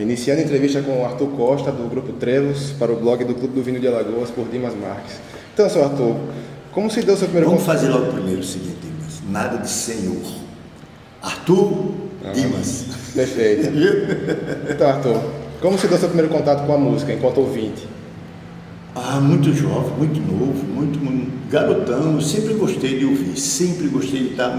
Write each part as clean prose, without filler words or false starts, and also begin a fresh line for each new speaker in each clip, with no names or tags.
Iniciando a entrevista com o Arthur Costa, do Grupo Trevos, para o blog do Clube do Vinho de Alagoas, por Dimas Marques. Então, senhor Arthur, como se deu o seu primeiro
Vamos fazer logo primeiro o seguinte, Dimas. Nada de senhor. Arthur Dimas.
Perfeito. Então, Arthur, como se deu o seu primeiro contato com a música, enquanto ouvinte?
Muito jovem, muito novo, muito garotão. Eu sempre gostei de ouvir, sempre gostei de estar...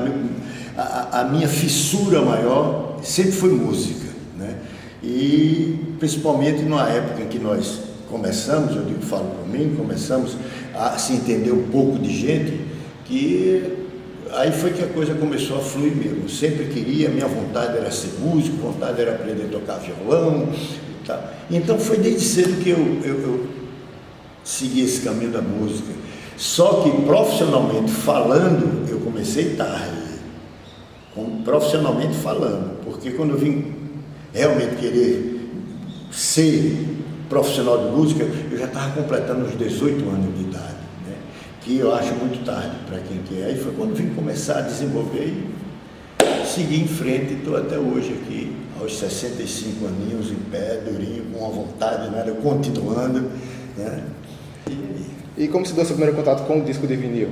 A minha fissura maior sempre foi música, né? E principalmente na época em que nós começamos, eu digo, falo por mim, começamos a se entender um pouco de gente, que aí foi que a coisa começou a fluir mesmo. Eu sempre queria, minha vontade era ser músico, vontade era aprender a tocar violão e tal. Então foi desde cedo que eu segui esse caminho da música. Só que profissionalmente falando, eu comecei tarde, profissionalmente falando, porque quando eu vim realmente querer ser profissional de música, eu já estava completando os 18 anos de idade, né? Que eu acho muito tarde para quem quer. Aí foi quando vim começar a desenvolver e seguir em frente, e estou até hoje aqui, aos 65 aninhos, em pé, durinho, com a vontade, né? Continuando, né?
E como se deu o seu primeiro contato com o disco de vinil?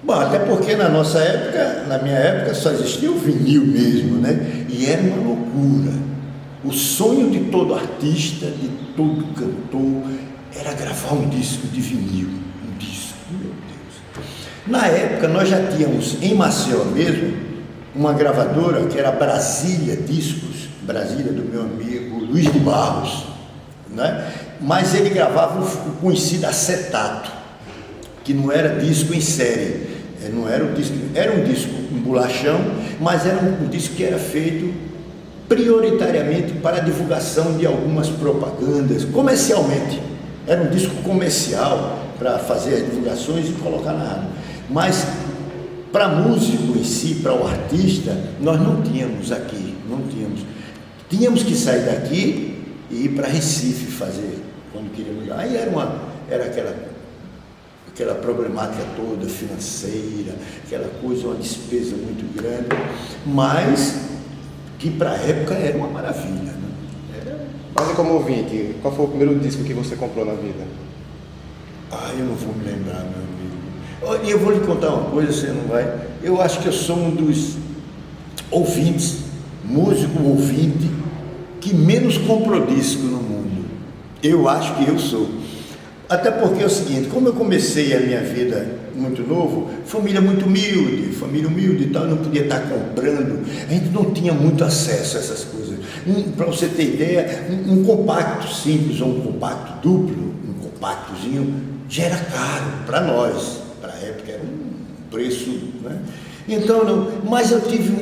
Bom, até porque na nossa época, na minha época, só existia o vinil mesmo, né? E era uma loucura. O sonho de todo artista, de todo cantor, era gravar um disco de vinil. Um disco, meu Deus. Na época, nós já tínhamos, em Maceió mesmo, uma gravadora que era Brasília Discos, Brasília, do meu amigo Luiz de Barros, né? Mas ele gravava o conhecido acetato, que não era disco em série, não era um disco, era um disco em bolachão, mas era um disco que era feito prioritariamente para a divulgação de algumas propagandas, comercialmente. Era um disco comercial para fazer as divulgações e colocar na rádio. Mas para músico em si, para o artista, nós não tínhamos aqui, não tínhamos. Tínhamos que sair daqui e ir para Recife fazer, quando queríamos. Aí era aquela problemática toda financeira, aquela coisa, uma despesa muito grande, mas que para a época era uma maravilha, né?
Mas como ouvinte, qual foi o primeiro disco que você comprou na vida?
Eu não vou me lembrar, meu amigo. E eu vou lhe contar uma coisa, você não vai... Eu acho que eu sou um dos ouvintes, músico ouvinte, que menos comprou disco no mundo. Eu acho que eu sou. Até porque é o seguinte, como eu comecei a minha vida muito novo, família humilde e tal, eu não podia estar comprando, a gente não tinha muito acesso a essas coisas. Para você ter ideia, um compacto simples ou um compacto duplo, um compactozinho, já era caro para nós, para a época era um preço, né? Então, mas eu tive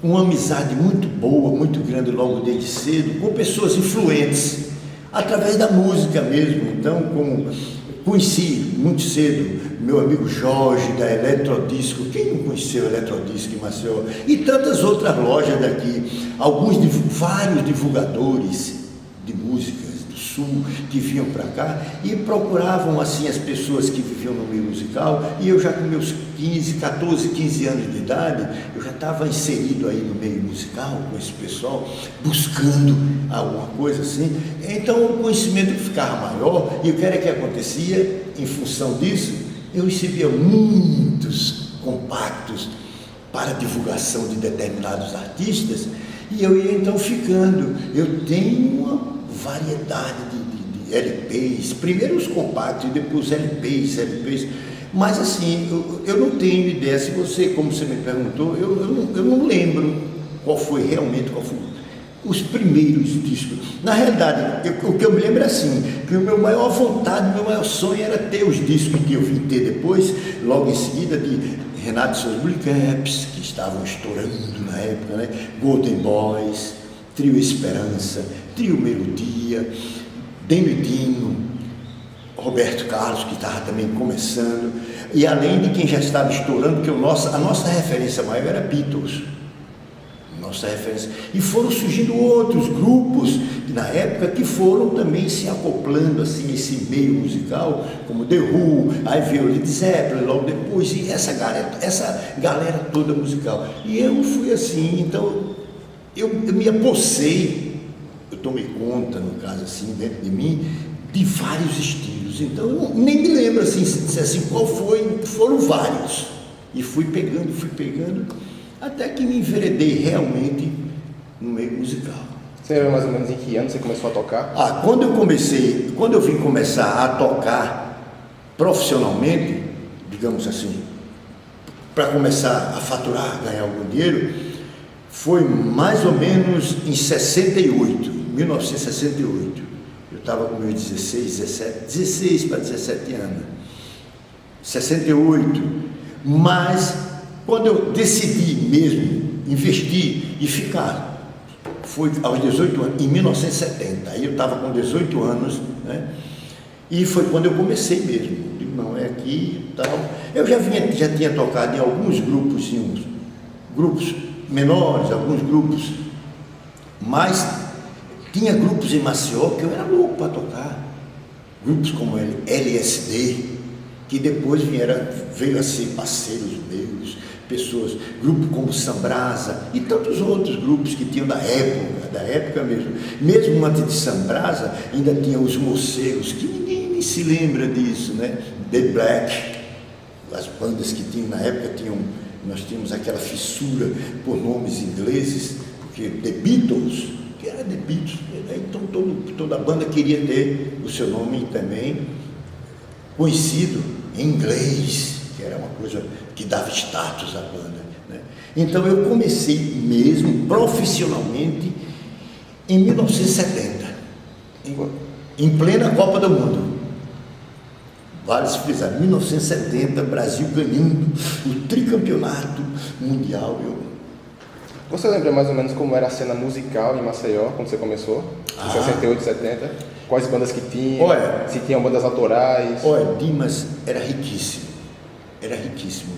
uma amizade muito boa, muito grande logo desde cedo, com pessoas influentes, através da música mesmo. Então, como conheci muito cedo meu amigo Jorge da Eletrodisco, quem não conheceu a Eletrodisco em Maceió, e tantas outras lojas daqui, vários divulgadores de músicas do Sul que vinham para cá e procuravam assim as pessoas que viviam no meio musical, e eu já com meus 14, 15 anos de idade, eu já estava inserido aí no meio musical com esse pessoal, buscando alguma coisa assim. Então o conhecimento ficava maior, e o que era que acontecia em função disso? Eu recebia muitos compactos para divulgação de determinados artistas, e eu ia então ficando. Eu tenho uma variedade de LPs, primeiro os compactos e depois LPs, mas assim, eu não tenho ideia, se você, como você me perguntou, eu não lembro qual foi os primeiros discos. Na realidade, o que eu me lembro é assim, que o meu maior vontade, o meu maior sonho era ter os discos que eu vim ter depois, logo em seguida, de Renato e seus Blue Caps, que estavam estourando na época, né? Golden Boys, Trio Esperança, Trio Melodia, Dino, Roberto Carlos, que estava também começando, e além de quem já estava estourando, porque a nossa referência maior era Beatles. Nossa referência. E foram surgindo outros grupos na época que foram também se acoplando assim esse meio musical, como The Who, aí veio o Led Zeppelin logo depois, e essa galera toda musical. E eu fui assim, então eu me apossei, eu tomei conta, no caso assim, dentro de mim, de vários estilos. Então, eu nem me lembro assim, se disser assim, qual foi, foram vários. E fui pegando, até que me enveredei realmente no meio musical.
Você lembra mais ou menos em que ano você começou a tocar?
Quando eu vim começar a tocar profissionalmente, digamos assim, para começar a faturar, ganhar algum dinheiro, foi mais ou menos em 1968. Eu estava com meus 16 para 17 anos. 68. Mas, quando eu decidi mesmo investir e ficar, foi aos 18 anos, em 1970. Aí eu estava com 18 anos, né? E foi quando eu comecei mesmo. Digo, não, é aqui e tal. Eu já tinha tocado em alguns grupos, sim, grupos menores, alguns grupos, mas tinha grupos em Maceió que eu era louco para tocar. Grupos como LSD, que depois veio a ser parceiros meus, pessoas, grupo como Sambrasa e tantos outros grupos que tinham da época mesmo. Mesmo antes de Sambrasa, ainda tinha os Morcegos, que ninguém nem se lembra disso, né? The Black, as bandas que tinham na época, nós tínhamos aquela fissura por nomes ingleses, porque The Beatles, que era The Beatles, então toda banda queria ter o seu nome também conhecido em inglês, que era uma coisa que dava status à banda, né? Então eu comecei mesmo profissionalmente em 1970, em plena Copa do Mundo. Vale se frisar, 1970, Brasil ganhando o tricampeonato mundial.
Você lembra mais ou menos como era a cena musical em Maceió, quando você começou? Em 68, 70? Quais bandas que tinham?
Olha,
se tinham bandas autorais?
Olha, Dimas era riquíssimo. Era riquíssimo.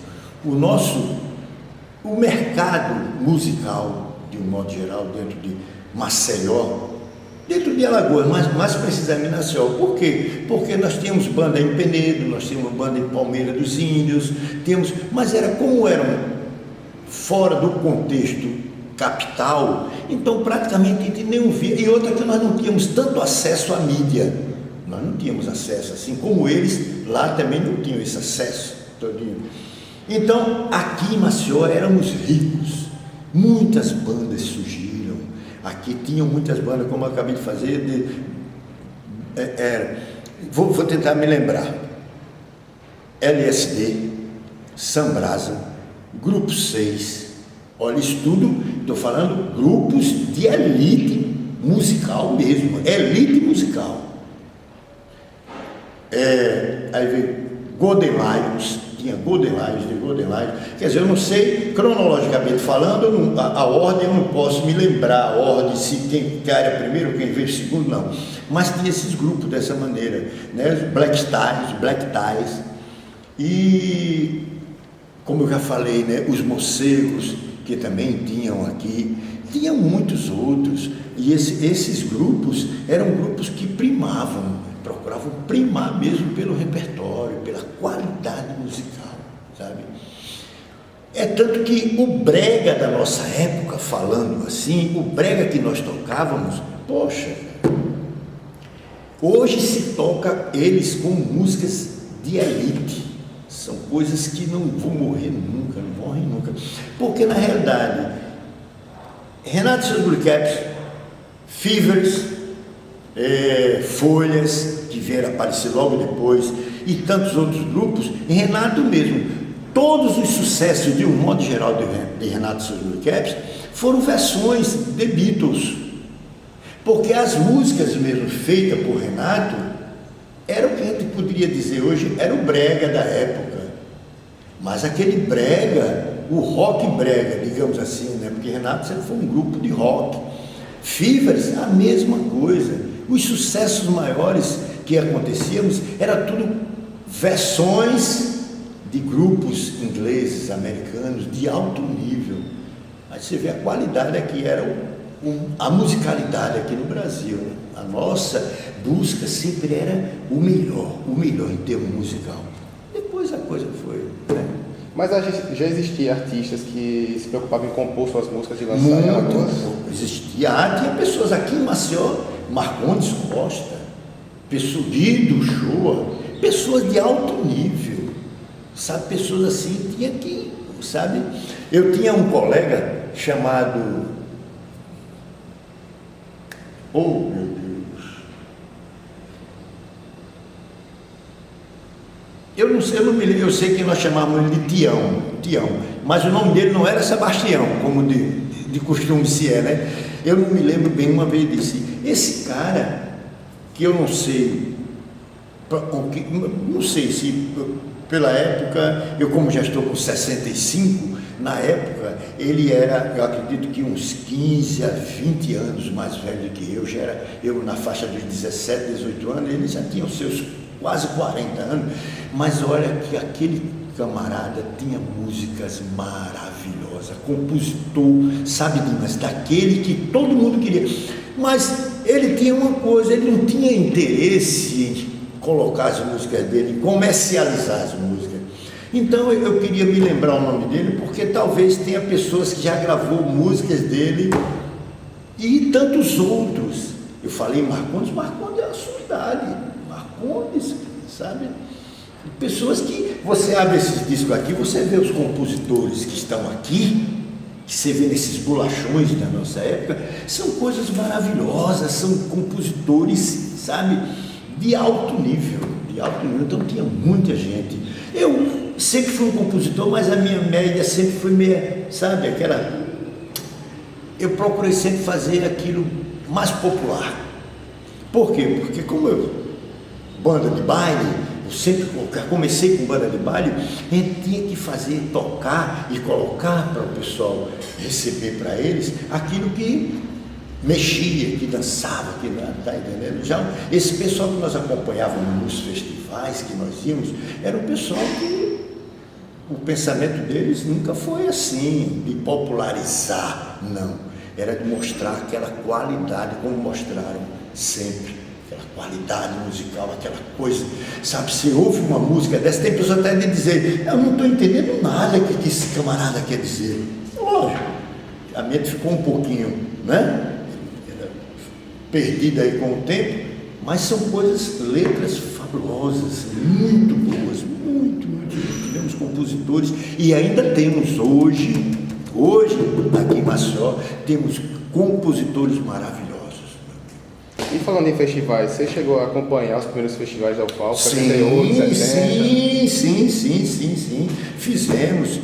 O mercado musical, de um modo geral, dentro de Maceió, dentro de Alagoas, mais precisamente em Maceió. Por quê? Porque nós tínhamos banda em Penedo, nós tínhamos banda em Palmeira dos Índios, mas como eram fora do contexto capital, então praticamente a gente nem ouvia. E outra que nós não tínhamos tanto acesso à mídia, nós não tínhamos acesso, assim como eles lá também não tinham esse acesso todinho. Então aqui em Maceió éramos ricos, muitas bandas surgiram, aqui tinham muitas bandas, como eu acabei de fazer, vou tentar me lembrar: LSD, Sambrasa, Grupo 6, olha, isso tudo, estou falando grupos de elite musical mesmo, elite musical. Aí veio Golden Lions, tinha Golden Lions, quer dizer, eu não sei, cronologicamente falando, a ordem eu não posso me lembrar, a ordem, se quem era primeiro, quem veio segundo, não, mas tinha esses grupos dessa maneira, né? Os Black Ties, e como eu já falei, né, os Morcegos, que também tinham aqui, tinham muitos outros, e esses grupos eram grupos que procuravam primar mesmo pelo repertório, pela qualidade musical, sabe? É tanto que o brega da nossa época, falando assim, o brega que nós tocávamos, poxa, hoje se toca eles com músicas de elite. São coisas que não vão morrer nunca, não morrem nunca. Porque, na realidade, Renato e seus Blue Caps, Fevers, Folhas, que vieram aparecer logo depois, e tantos outros grupos, e Renato mesmo, todos os sucessos, de um modo geral, de Renato e seus Blue Caps, foram versões de Beatles. Porque as músicas mesmo feitas por Renato era o que a gente poderia dizer hoje, era o brega da época. Mas aquele brega, o rock brega, digamos assim, né? Porque Renato sempre foi um grupo de rock. Fevers, a mesma coisa. Os sucessos maiores que acontecíamos era tudo versões de grupos ingleses, americanos, de alto nível. Aí você vê a qualidade que era a musicalidade aqui no Brasil. A nossa busca sempre era o melhor em termos musical. Depois a coisa foi, né?
Mas já existia artistas que se preocupavam em compor suas músicas e lançar em Alagoas?
Existia. Tinha pessoas aqui em Maceió, Marcondes Costa, Guido Shoa, pessoas de alto nível, sabe? Pessoas assim, tinha que, sabe? Eu tinha um colega chamado, oh meu Deus, eu não me lembro, eu sei que nós chamávamos ele de Tião, mas o nome dele não era Sebastião, como de costume se é, né? Eu não me lembro bem, uma vez disse, esse cara, que eu não sei, não sei se pela época, eu como já estou com 65, na época ele era, eu acredito que uns 15 a 20 anos mais velho que eu, já era, eu na faixa dos 17, 18 anos, ele já tinha os seus quase 40 anos, mas olha que aquele camarada tinha músicas maravilhosas, compositor, sabe, Dimas, daquele que todo mundo queria, mas ele tinha uma coisa, ele não tinha interesse em colocar as músicas dele, em comercializar as músicas. Então eu queria me lembrar o nome dele, porque talvez tenha pessoas que já gravou músicas dele e tantos outros. Eu falei Marcondes é a sua idade, Marcondes, sabe? Pessoas que você abre esses discos aqui, você vê os compositores que estão aqui, que você vê nesses bolachões da nossa época, são coisas maravilhosas, são compositores, sabe, de alto nível, então tinha muita gente. Eu sempre fui um compositor, mas a minha média sempre foi meia, sabe, aquela, eu procurei sempre fazer aquilo mais popular. Por quê? Porque como banda de baile, eu sempre comecei com banda de baile, a gente tinha que fazer, tocar e colocar para o pessoal receber para eles aquilo que mexia, que dançava, que tá entendendo? Já esse pessoal que nós acompanhávamos nos festivais que nós íamos, era um pessoal que o pensamento deles nunca foi assim, de popularizar, não. Era de mostrar aquela qualidade, como mostraram sempre, aquela qualidade musical, aquela coisa, sabe, se ouve uma música dessa, tem pessoa até de dizer, eu não estou entendendo nada que esse camarada quer dizer. Lógico, a mente ficou um pouquinho, né, perdida aí com o tempo, mas são coisas, letras fabulosas, muito boas, muito. Tivemos compositores e ainda temos hoje aqui em Maceió, temos compositores maravilhosos.
E falando em festivais, você chegou a acompanhar os primeiros festivais da UFAL?
Sim, fizemos.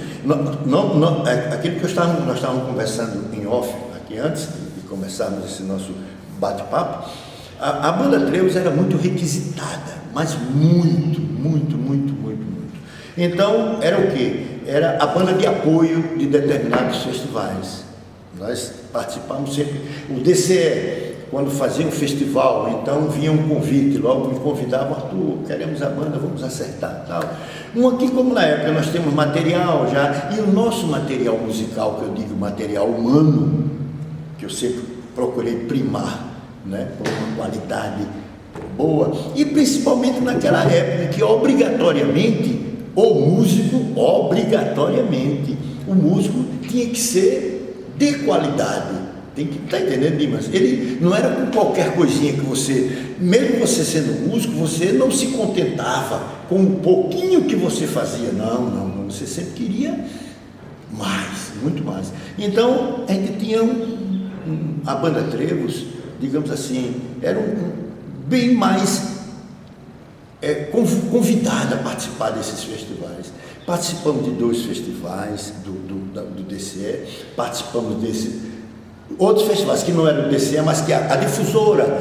Aquilo que nós estávamos conversando em off aqui antes de começarmos esse nosso bate-papo, a banda Trevos era muito requisitada, mas muito. Então, era o quê? Era a banda de apoio de determinados festivais. Nós participamos sempre. O DCE, quando fazia um festival, então vinha um convite, logo me convidavam, Arthur, queremos a banda, vamos acertar, tal. Aqui, como na época nós temos material já, e o nosso material musical, que eu digo material humano, que eu sempre procurei primar, né, por uma qualidade boa, e principalmente naquela época que obrigatoriamente o músico tinha que ser de qualidade, tem que estar entendendo, Dimas? Ele não era com qualquer coisinha que você, mesmo você sendo músico, você não se contentava com um pouquinho que você fazia, não, você sempre queria mais, muito mais. Então a gente tinha a banda Trevos, digamos assim, era bem mais convidada a participar desses festivais. Participamos de 2 festivais do DCE, participamos outros festivais que não eram do DCE, mas que a difusora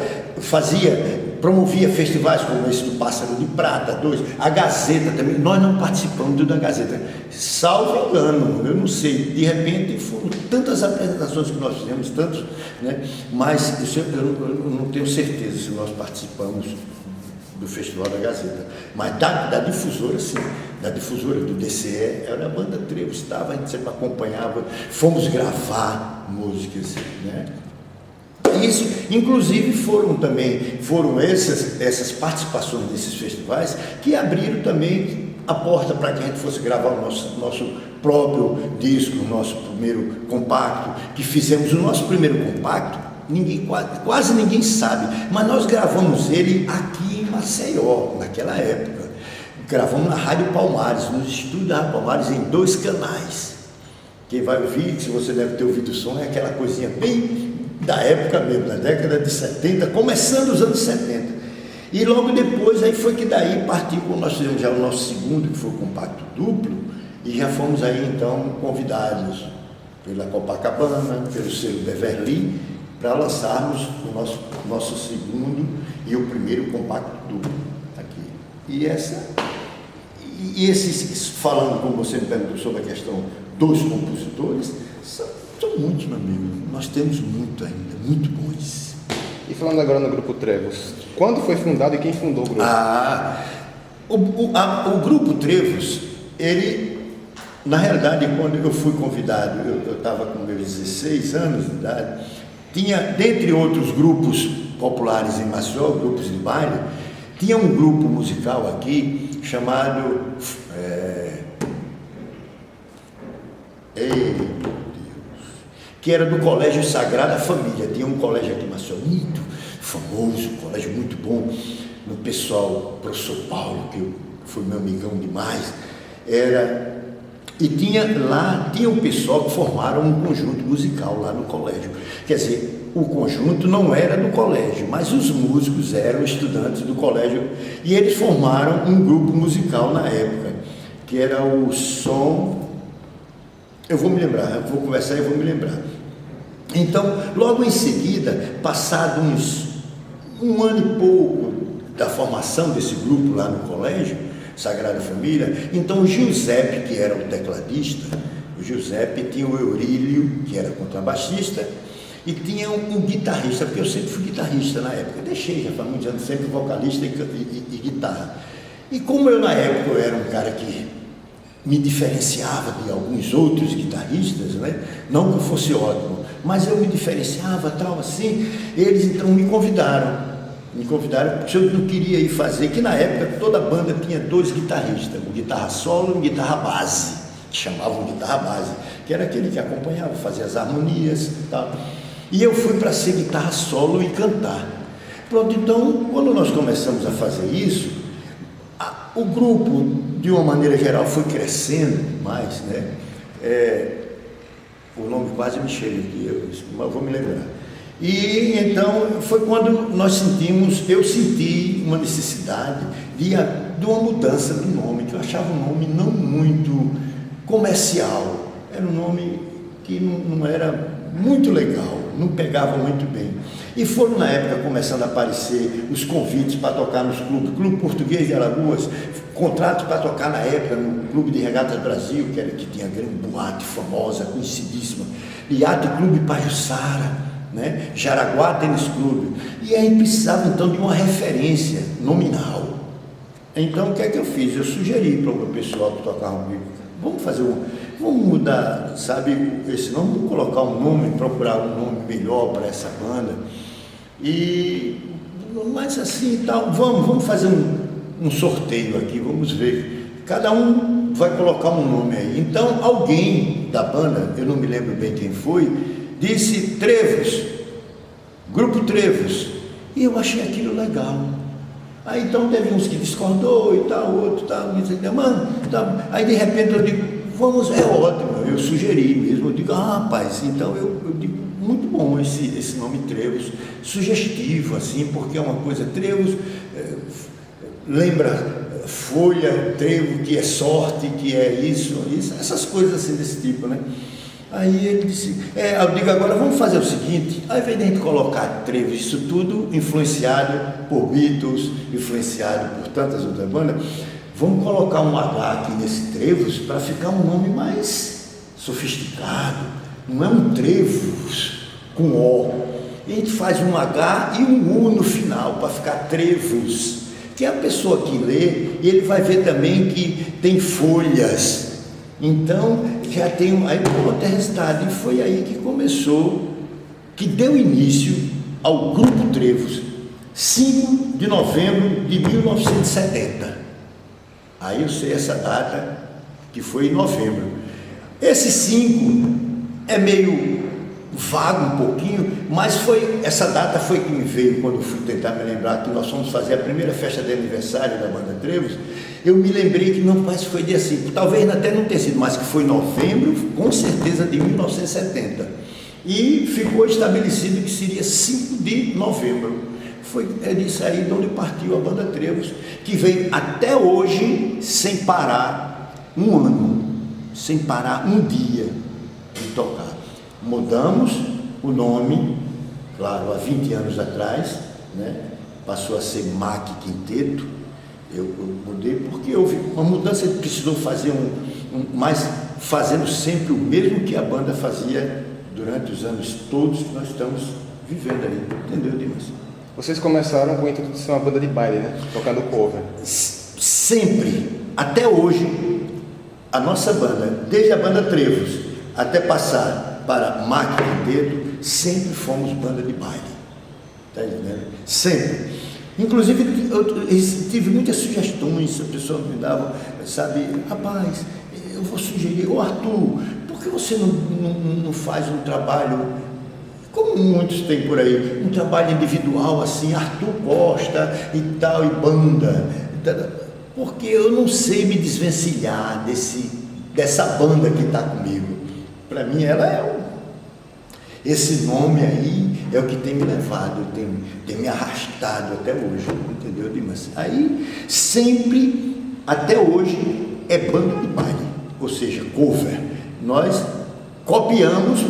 promovia festivais como esse do Pássaro de Prata, a Gazeta também. Nós não participamos da Gazeta, salvo engano, eu não sei, de repente foram tantas apresentações que nós fizemos, né? Mas eu não tenho certeza se nós participamos do Festival da Gazeta, mas da difusora, sim, da difusora do DCE, era a banda Trevos, a gente sempre acompanhava, fomos gravar músicas, né? Isso, inclusive, foram essas participações desses festivais que abriram também a porta para que a gente fosse gravar o nosso próprio disco, o nosso primeiro compacto, que fizemos o nosso primeiro compacto, quase ninguém sabe, mas nós gravamos ele aqui em Maceió, naquela época. Gravamos na Rádio Palmares, nos estúdios da Rádio Palmares, em 2 canais. Quem vai ouvir, se você deve ter ouvido o som, é aquela coisinha bem da época mesmo, da década de 70, começando os anos 70. E logo depois, aí foi que daí partiu, nós fizemos já o nosso segundo, que foi o compacto duplo, e já fomos aí então convidados pela Copacabana, pelo selo Beverly, para lançarmos o nosso segundo e o primeiro compacto duplo aqui. E esses, falando como você me perguntou sobre a questão dos compositores, são muitos, meu amigo. Nós temos muito ainda, muito bons.
E falando agora no Grupo Trevos, quando foi fundado e quem fundou o grupo?
O Grupo Trevos, ele, na realidade, quando eu fui convidado, eu estava com meus 16 anos de idade, tinha, dentre outros grupos populares em Maceió, grupos de baile, tinha um grupo musical aqui chamado que era do Colégio Sagrada Família. Tinha um colégio aqui em Maceió muito famoso, um colégio muito bom, no pessoal, o professor Paulo, que foi meu amigão demais, e tinha um pessoal que formaram um conjunto musical lá no colégio. Quer dizer, o conjunto não era do colégio, mas os músicos eram estudantes do colégio, e eles formaram um grupo musical na época, que era o Som... Eu vou me lembrar, eu vou conversar e vou me lembrar. Então, logo em seguida, passado um ano e pouco da formação desse grupo lá no colégio, Sagrada Família, então o Giuseppe, que era o tecladista, o Giuseppe tinha o Eurílio, que era contrabaixista, e tinha um guitarrista, porque eu sempre fui guitarrista na época, já faz muitos anos, sempre vocalista e guitarra. E como eu na época eu era um cara que me diferenciava de alguns outros guitarristas, né? Não que eu fosse ótimo, mas eu me diferenciava, tal assim, eles então me convidaram porque eu não queria ir fazer, que na época toda banda tinha 2 guitarristas, um guitarra solo e um guitarra base, que chamavam guitarra base, que era aquele que acompanhava, fazia as harmonias e tal. E eu fui para ser guitarra solo e cantar. Pronto, então, quando nós começamos a fazer isso, o grupo, de uma maneira geral, foi crescendo mais, né? O nome quase me chega aqui, mas vou me lembrar. E então foi quando eu senti uma necessidade de uma mudança do nome, que eu achava um nome não muito comercial, era um nome que não era muito legal, não pegava muito bem. E foram na época começando a aparecer os convites para tocar nos clubes, Clube Português de Alagoas, contratos para tocar na época no Clube de Regatas Brasil, que tinha grande boate famosa, conhecidíssima, Iate Clube Pajuçara, né? Jaraguá Tênis Clube. E aí precisava então de uma referência nominal. Então o que é que eu fiz? Eu sugeri para o meu pessoal que tocava comigo, vamos mudar, sabe, esse nome, vamos colocar um nome, procurar um nome melhor para essa banda. Mas assim e tal, vamos fazer um sorteio aqui, vamos ver. Cada um vai colocar um nome aí. Então alguém da banda, eu não me lembro bem quem foi, disse Trevos, Grupo Trevos. E eu achei aquilo legal. Aí então teve uns que discordou e tal, outro tal, mano, tá. Aí de repente eu digo, é ótimo, eu sugeri mesmo, eu digo, rapaz, então eu digo, muito bom esse nome Trevos, sugestivo assim, porque é uma coisa, Trevos, lembra folha, trevo, que é sorte, que é isso, essas coisas assim desse tipo, né? Aí ele disse, eu digo, agora vamos fazer o seguinte, ao invés de a gente colocar Trevos, isso tudo influenciado por Beatles, influenciado por tantas outras bandas, vamos colocar um H aqui nesse Trevos para ficar um nome mais sofisticado, não é um Trevos com O, e a gente faz um H e um U no final para ficar Trevos, que é a pessoa que lê, e ele vai ver também que tem folhas. Então, já tem aí pronto, é resultado. E foi aí que começou, que deu início ao Grupo Trevos, 5 de novembro de 1970. Aí eu sei essa data, que foi em novembro. Esse 5 é meio vago um pouquinho, mas essa data foi que me veio quando eu fui tentar me lembrar que nós fomos fazer a primeira festa de aniversário da Banda Trevos. Eu me lembrei que não, mas foi dia 5, talvez até não tenha sido, mas que foi novembro, com certeza, de 1970. E ficou estabelecido que seria 5 de novembro. É disso aí de onde partiu a Banda Trevos, que vem até hoje sem parar um ano, sem parar um dia de tocar. Mudamos o nome, claro, há 20 anos atrás, né? Passou a ser MAC Quinteto. Eu mudei porque houve uma mudança, ele precisou fazer mas fazendo sempre o mesmo que a banda fazia durante os anos todos que nós estamos vivendo aí, entendeu, Dimas?
Vocês começaram com o intuito de ser uma banda de baile, né? Tocando cover.
Sempre, até hoje, a nossa banda, desde a Banda Trevos até passar para MAC Quinteto, sempre fomos banda de baile. Tá entendendo? Sempre. Inclusive, eu tive muitas sugestões, a pessoa me dava, sabe, rapaz, eu vou sugerir, ô Arthur, por que você não faz um trabalho, como muitos têm por aí, um trabalho individual assim, Arthur Costa e tal, e banda? Porque eu não sei me desvencilhar dessa banda que está comigo. Para mim, ela esse nome aí é o que tem me levado, tem me arrastado até hoje, entendeu, Dimas? Aí, sempre, até hoje, é banda de baile, ou seja, cover. Nós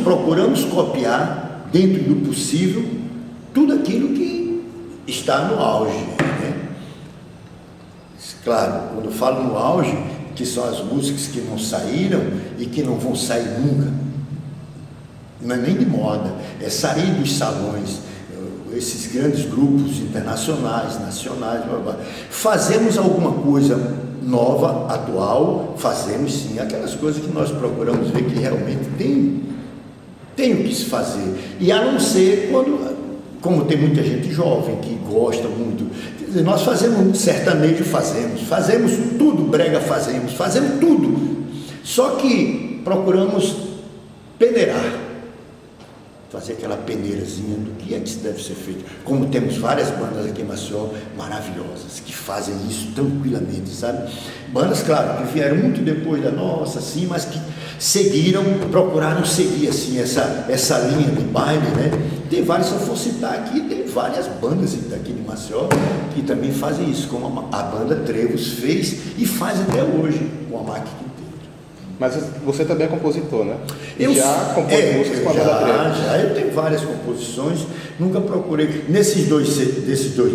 procuramos copiar, dentro do possível, tudo aquilo que está no auge, né? Claro, quando eu falo no auge, que são as músicas que não saíram e que não vão sair nunca. Não é nem de moda, é sair dos salões, esses grandes grupos internacionais, nacionais, blá, blá. Fazemos alguma coisa nova, atual, fazemos sim, aquelas coisas que nós procuramos ver que realmente tem o que se fazer. E a não ser como tem muita gente jovem que gosta muito, quer dizer, nós fazemos sertanejo, fazemos tudo, brega fazemos tudo, só que procuramos peneirar, fazer aquela peneirazinha do que é que deve ser feito, como temos várias bandas aqui em Maceió maravilhosas, que fazem isso tranquilamente, sabe? Bandas, claro, que vieram muito depois da nossa, assim, mas que procuraram seguir, assim, essa linha de baile, né? Tem várias, se eu for citar aqui, tem várias bandas daqui de Maceió que também fazem isso, como a Banda Trevos fez e faz até hoje com a MAC Quinteto.
Mas você também é compositor, né? Já compôs músicas com a Banda Trevos. Já, eu tenho várias composições, nunca procurei, desses dois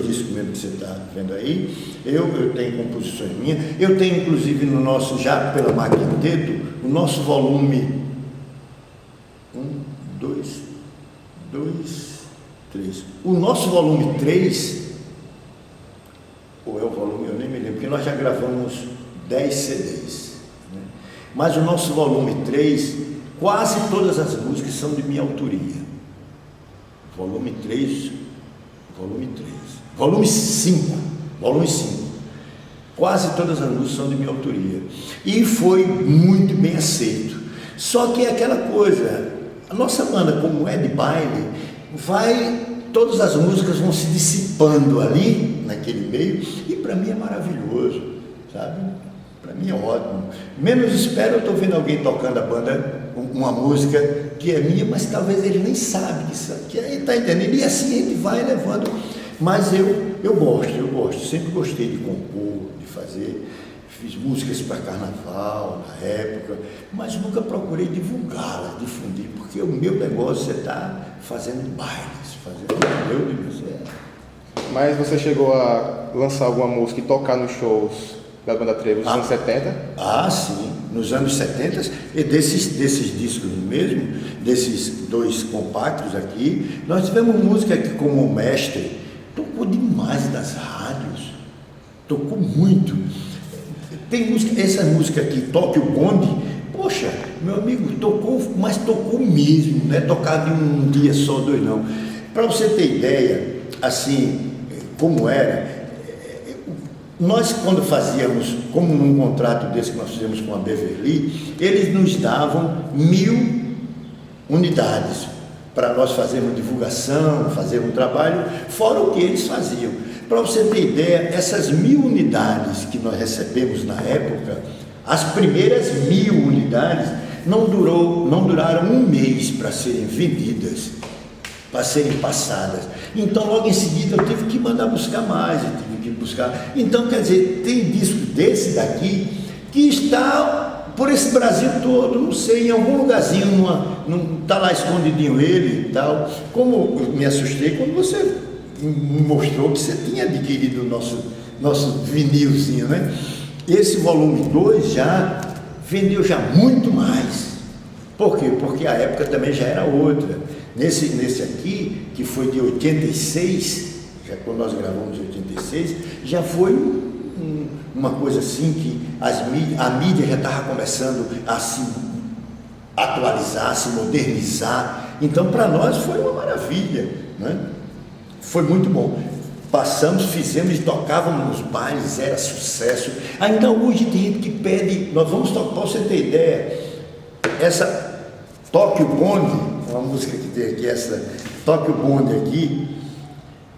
discos mesmo que você está vendo aí, eu tenho composições minhas, eu tenho inclusive no nosso, já pela MAC Quinteto, o nosso volume 3. O nosso volume 3, ou é o volume, eu nem me lembro, porque nós já gravamos 10 CDs, né? Mas o nosso volume 3, quase todas as músicas são de minha autoria. Volume 5, quase todas as músicas são de minha autoria. E foi muito bem aceito. Só que é aquela coisa, a nossa banda, como é de baile, todas as músicas vão se dissipando ali, naquele meio, e para mim é maravilhoso, sabe? Para mim é ótimo. Menos espero, eu estou vendo alguém tocando a banda, uma música que é minha, mas talvez ele nem sabe que aí está entendendo, e assim a gente vai levando. Mas eu gosto, sempre gostei de compor, de fazer. Fiz músicas para carnaval na época, mas nunca procurei divulgá-las, difundir, porque o meu negócio é estar fazendo bailes, Mas você chegou a lançar alguma música e tocar nos shows da Banda Trevos nos anos 70?
Ah, sim, nos anos 70, e desses discos mesmo, desses 2 compactos aqui, nós tivemos música que, como o mestre, tocou demais das rádios, tocou muito. Tem música, essa música aqui, Toque o Bonde, poxa, meu amigo, tocou, mas tocou mesmo, não é tocar de um dia só, 2 não. Para você ter ideia, assim, como era,
Nós, quando fazíamos, como num contrato desse que nós fizemos com a Beverly, eles nos davam 1.000 unidades para nós fazermos divulgação, fazermos um trabalho, fora o que eles faziam. Para você ter ideia, essas 1.000 unidades que nós recebemos na época, as primeiras 1.000 unidades não duraram um mês para serem vendidas, para serem passadas. Então, logo em seguida, eu tive que mandar buscar mais, eu tive que buscar. Então, quer dizer, tem disco desse daqui que está por esse Brasil todo, não sei, em algum lugarzinho, está lá escondidinho ele e tal. Como eu me assustei quando você me mostrou que você tinha adquirido o nosso vinilzinho, né? Esse volume 2 já vendeu já muito mais. Por quê? Porque a época também já era outra. Nesse aqui, que foi de 86, já quando nós gravamos em 86, já foi uma coisa assim que a mídia já estava começando a se atualizar, a se modernizar. Então, para nós foi uma maravilha, né? Foi muito bom. Passamos, fizemos e tocávamos nos bailes, era sucesso. Ainda hoje tem gente que pede, nós vamos tocar, para você ter ideia, essa Toque o Bonde, uma música que tem aqui, essa Toque o Bonde aqui,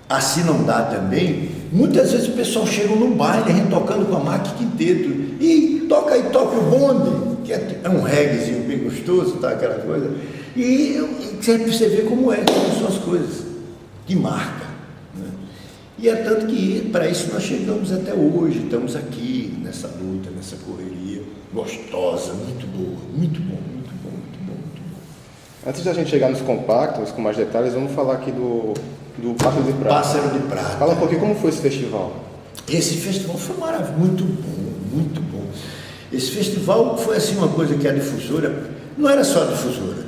assim não dá também. Muitas vezes o pessoal chega no baile, a gente tocando com a máquina quinteto, e toca aí, Toque o Bonde, que é um reggaezinho bem gostoso, tá, aquela coisa. E você vê como são as coisas que marcam, né? E é tanto que para isso nós chegamos até hoje, estamos aqui nessa luta, nessa correria gostosa, muito boa, muito bom, muito bom, muito bom, muito bom.
Antes da gente chegar nos compactos, com mais detalhes, vamos falar aqui do Pássaro de Prata.
Pássaro de Prata.
Fala um pouquinho como foi esse festival.
Esse festival foi maravilhoso, muito bom, muito bom. Esse festival foi assim uma coisa que a difusora, não era só a difusora,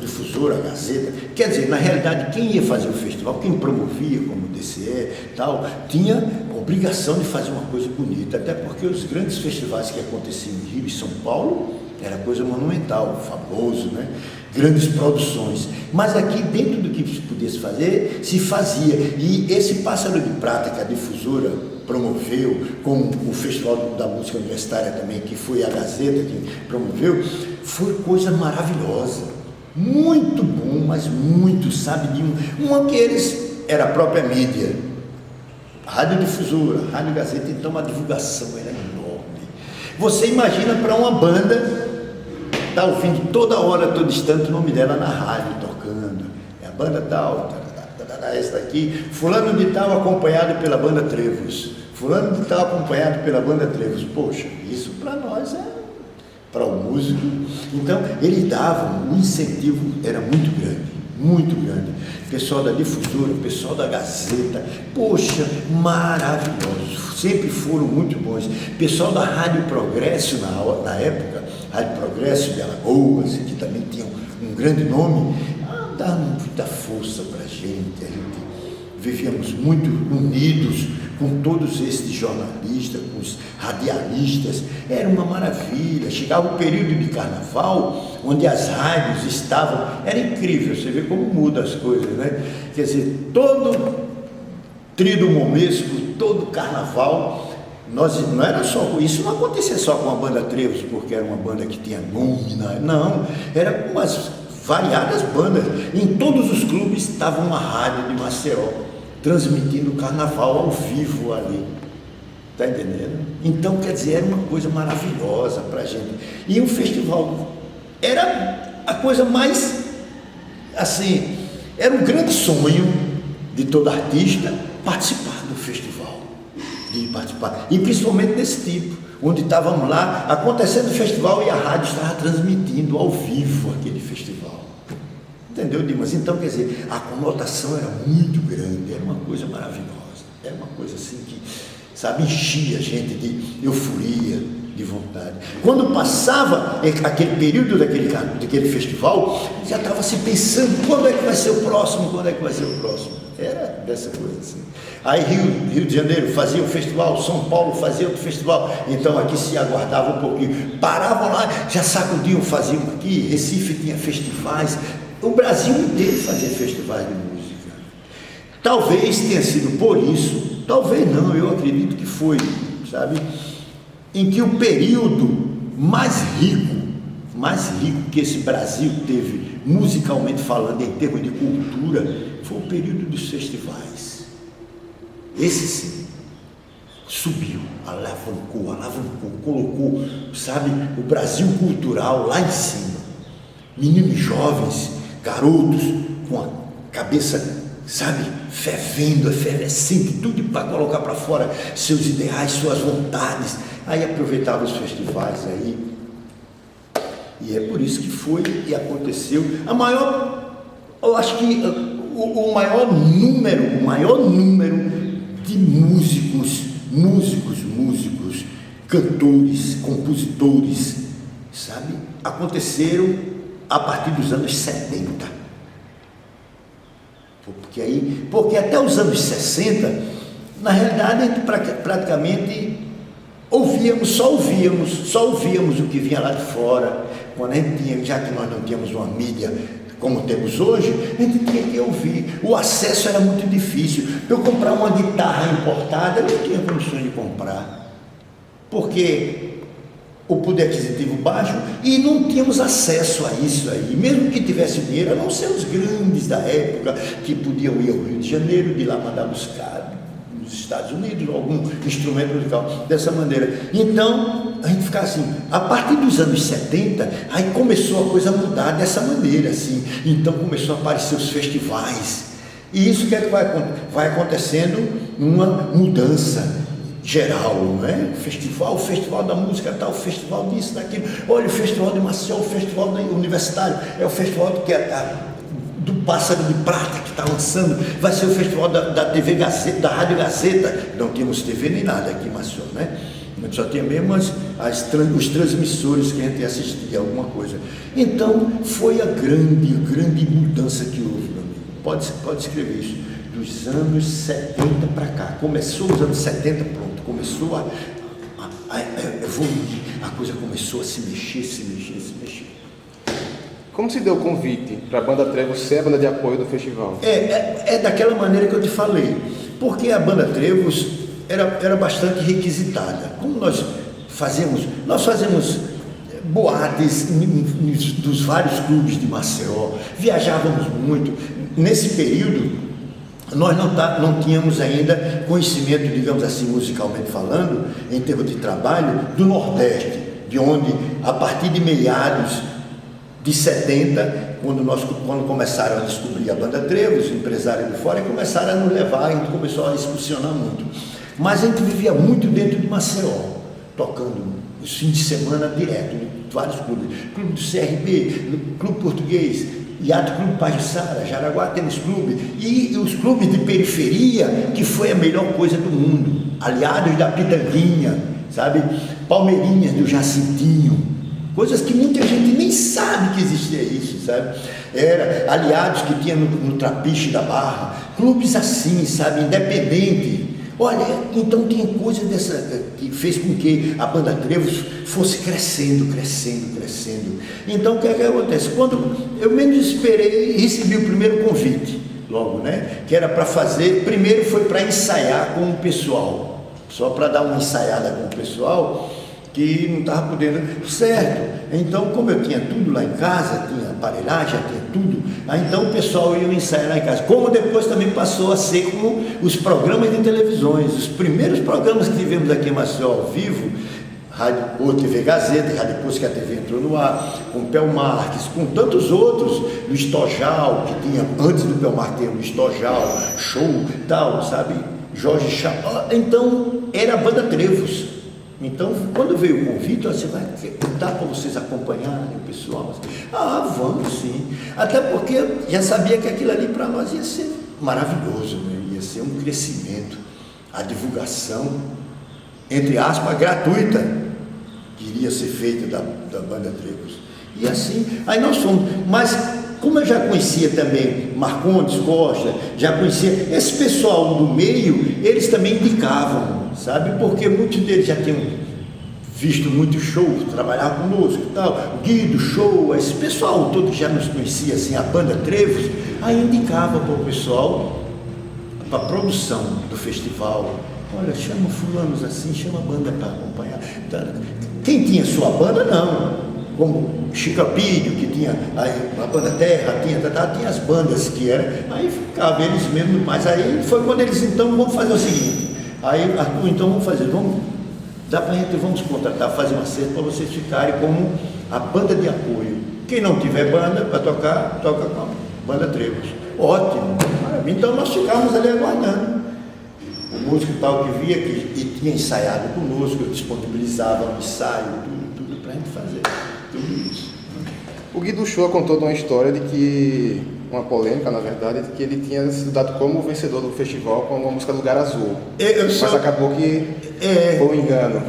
a Gazeta, quer dizer, na realidade quem ia fazer o festival, quem promovia como o DCE tal, tinha a obrigação de fazer uma coisa bonita, até porque os grandes festivais que aconteciam em Rio e São Paulo, era coisa monumental, famoso, né? Grandes produções. Mas aqui, dentro do que se podia se fazer, se fazia. E esse Pássaro de Prata que a difusora promoveu, com o Festival da Música Universitária também, que foi a Gazeta que promoveu, foi coisa maravilhosa. Muito bom, mas muito, sabe, uma que eles, era a própria mídia. Rádio Difusora, Rádio Gazeta, então a divulgação era enorme. Você imagina para uma banda está ouvindo toda hora, todo instante o nome dela na rádio, tocando. É a banda tal, essa daqui, fulano de tal acompanhado pela banda Trevos, fulano de tal acompanhado pela banda Trevos. Poxa, isso para nós para o músico. Então, eles davam, o incentivo era muito grande. Muito grande. Pessoal da difusora, pessoal da Gazeta, poxa, maravilhosos, sempre foram muito bons. Pessoal da Rádio Progresso na época, Rádio Progresso de Alagoas, que também tinha um grande nome, dava muita força para a gente vivíamos muito unidos com todos esses jornalistas, com os radialistas, era uma maravilha. Chegava o período de carnaval, onde as rádios estavam, era incrível, você vê como muda as coisas, né? Quer dizer, todo Tríduo Momesco, todo carnaval, não era só, isso não acontecia só com a banda Trevos, porque era uma banda que tinha nome, não, era com umas variadas bandas, em todos os clubes estava uma rádio de Maceió, transmitindo o carnaval ao vivo ali, tá entendendo? Então, quer dizer, era uma coisa maravilhosa para a gente, e o festival era a coisa mais, assim, era um grande sonho de todo artista participar do festival, e principalmente desse tipo, onde estávamos lá, acontecendo o festival e a rádio estava transmitindo ao vivo aquele festival. Entendeu, Dimas? Então, quer dizer, a conotação era muito grande, era uma coisa maravilhosa, era uma coisa assim que, sabe, enchia a gente de euforia, de vontade. Quando passava aquele período daquele festival, já estava se pensando, quando é que vai ser o próximo, quando é que vai ser o próximo? Era dessa coisa assim. Aí Rio de Janeiro fazia o festival, São Paulo fazia outro festival, então aqui se aguardava um pouquinho, paravam lá, já sacudiam, faziam aqui, Recife tinha festivais, o Brasil inteiro fazia festivais de música. Talvez tenha sido por isso, talvez não, eu acredito que foi, sabe? Em que o período mais rico que esse Brasil teve, musicalmente falando, em termos de cultura, foi o período dos festivais. Esse sim, subiu, alavancou, colocou, sabe, o Brasil cultural lá em cima. Meninos jovens, garotos, com a cabeça, sabe, fervendo, efervescente, tudo para colocar para fora seus ideais, suas vontades. Aí aproveitava os festivais aí. E é por isso que foi e aconteceu. Eu acho que o maior número de músicos, cantores, compositores, sabe, aconteceram a partir dos anos 70. Porque até os anos 60, na realidade, a gente praticamente só ouvíamos o que vinha lá de fora. Quando a gente tinha, já que nós não tínhamos uma mídia como temos hoje, a gente tinha que ouvir. O acesso era muito difícil. Eu comprar uma guitarra importada, eu não tinha condições de comprar, porque o poder aquisitivo baixo, e não tínhamos acesso a isso aí. Mesmo que tivesse dinheiro, a não ser os grandes da época, que podiam ir ao Rio de Janeiro, de lá mandar buscar nos Estados Unidos algum instrumento musical dessa maneira. Então a gente ficava assim, a partir dos anos 70, aí começou a coisa a mudar dessa maneira assim. Então começou a aparecer os festivais, e isso que é que vai acontecendo uma mudança geral, não é? O festival da música tal, o festival disso, daquilo. Olha, o festival de Maceió, o festival universitário, é o festival que do Pássaro de Prata que está lançando, vai ser o festival da TV Gazeta, da Rádio Gazeta. Não tínhamos TV nem nada aqui em Maceió, né? A gente só tinha mesmo os transmissores que a gente assistia, alguma coisa. Então, foi a grande mudança que houve, meu amigo. Pode escrever isso. Dos anos 70 para cá. Começou os anos 70, pronto. Começou a evoluir. A coisa começou a se mexer.
Como se deu o convite para a Banda Trevos ser a banda de apoio do festival?
É daquela maneira que eu te falei, porque a Banda Trevos era bastante requisitada. Como nós fazemos boates dos vários clubes de Maceió, viajávamos muito. Nesse período, nós não tínhamos ainda conhecimento, digamos assim, musicalmente falando, em termos de trabalho, do Nordeste, de onde, a partir de meados de 70, quando começaram a descobrir a Banda Trevos, empresários de fora, e começaram a nos levar, a gente começou a excursionar muito. Mas a gente vivia muito dentro de Maceió, tocando os fins de semana direto, em vários clubes. Clube do CRB, Clube Português, Yacht Clube Pajuçara, Jaraguá Tênis Clube, e os clubes de periferia, que foi a melhor coisa do mundo. Aliados da Pitanguinha, sabe? Palmeirinhas do Jacintinho. Coisas que muita gente nem sabe que existia isso, sabe? Era Aliados que tinha no Trapiche da Barra, clubes assim, sabe? Independente. Olha, então tinha coisa dessa que fez com que a Banda Trevos fosse crescendo. Então o que é que acontece? Quando eu menos esperei, recebi o primeiro convite, logo, né? Que era para fazer, primeiro foi para ensaiar com o pessoal, só para dar uma ensaiada com o pessoal, que não estava podendo, certo? Então, como eu tinha tudo lá em casa, tinha aparelhagem, tinha tudo, aí então o pessoal ia ensaiar lá em casa, como depois também passou a ser como os programas de televisões, os primeiros programas que tivemos aqui em Maceió ao vivo, ou TV Gazeta, depois que a TV entrou no ar, com o Pel Marques, com tantos outros, do Estojal, que tinha, antes do Pel Marques ter o Estojal, show, tal, sabe, Jorge Chá, então era a Banda Trevos. Então, quando veio o convite, você vai dar para vocês acompanharem o pessoal? Vamos sim. Até porque eu já sabia que aquilo ali para nós ia ser maravilhoso, né? Ia ser um crescimento. A divulgação, entre aspas, gratuita, que iria ser feita da Banda Trevos. E assim, aí nós fomos. Mas, como eu já conhecia também Marcondes Costa, já conhecia esse pessoal do meio, eles também indicavam, sabe? Porque muitos deles já tinham visto muitos shows, trabalhavam conosco e tal, Guido, show, esse pessoal todo que já nos conhecia, assim, a Banda Trevos, aí indicava para o pessoal, para a produção do festival, olha, chama fulanos assim, chama a banda para acompanhar. Quem tinha sua banda, não. Como Chica Pídio, que tinha a banda Terra, tinha as bandas que eram, aí ficava eles mesmos, mas aí foi quando eles, então, vamos fazer o seguinte, aí, Arthur, então vamos contratar, fazer um acerto para vocês ficarem como a banda de apoio. Quem não tiver banda para tocar, toca com a banda Trevos. Ótimo, maravilha. Então nós ficávamos ali aguardando. O músico tal que via e tinha ensaiado conosco, eu disponibilizava um ensaio, tudo para a gente fazer. Tudo isso.
O Guido Shoa contou de uma história de que, uma polêmica na verdade, de que ele tinha sido dado como vencedor do festival com a música Lugar Azul. Mas acabou que foi um engano.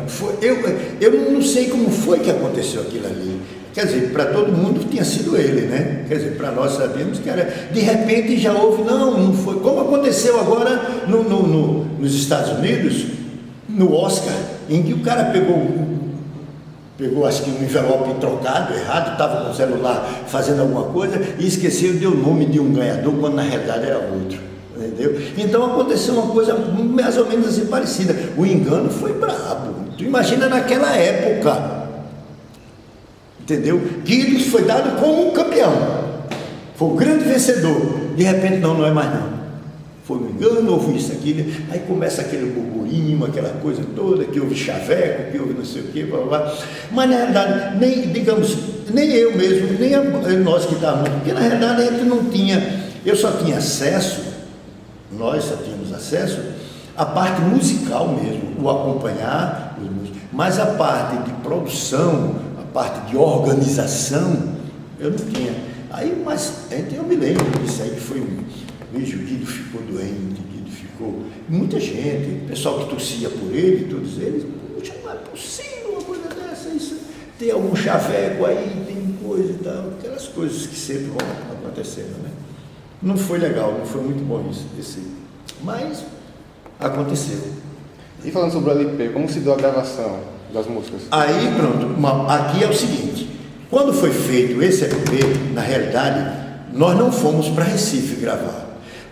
Eu não sei como foi que aconteceu aquilo ali. Quer dizer, para todo mundo tinha sido ele, né? Quer dizer, para nós sabíamos que era. De repente já houve, não foi. Como aconteceu agora nos Estados Unidos, no Oscar, em que o cara pegou acho que um envelope trocado, errado, estava com o celular fazendo alguma coisa e esqueceu de o nome de um ganhador, quando na realidade era outro, entendeu? Então aconteceu uma coisa mais ou menos assim parecida. O engano foi brabo. Tu imagina naquela época, entendeu? Guido foi dado como um campeão, foi o grande vencedor. De repente não é mais não. Foi um engano, houve isso, aquilo, aí começa aquele burburinho, aquela coisa toda, que houve chaveco, que houve não sei o quê, blá, blá, blá. Mas na realidade, nem eu mesmo, nem nós que estávamos, porque na realidade a gente não tinha, eu só tinha acesso, nós só tínhamos acesso à parte musical mesmo, o acompanhar os músicos, mas a parte de produção, a parte de organização, eu não tinha. Aí, mas eu me lembro disso aí, que foi vejo, o Guido ficou doente, muita gente, o pessoal que torcia por ele, todos eles, puxa, não é possível uma coisa dessa, isso, tem algum chaveco aí, tem coisa e tal, aquelas coisas que sempre vão acontecendo, né? Não foi legal, não foi muito bom isso, mas aconteceu.
E falando sobre o LP, como se deu a gravação das músicas?
Aí, pronto, aqui é o seguinte, quando foi feito esse LP, na realidade, nós não fomos para Recife gravar.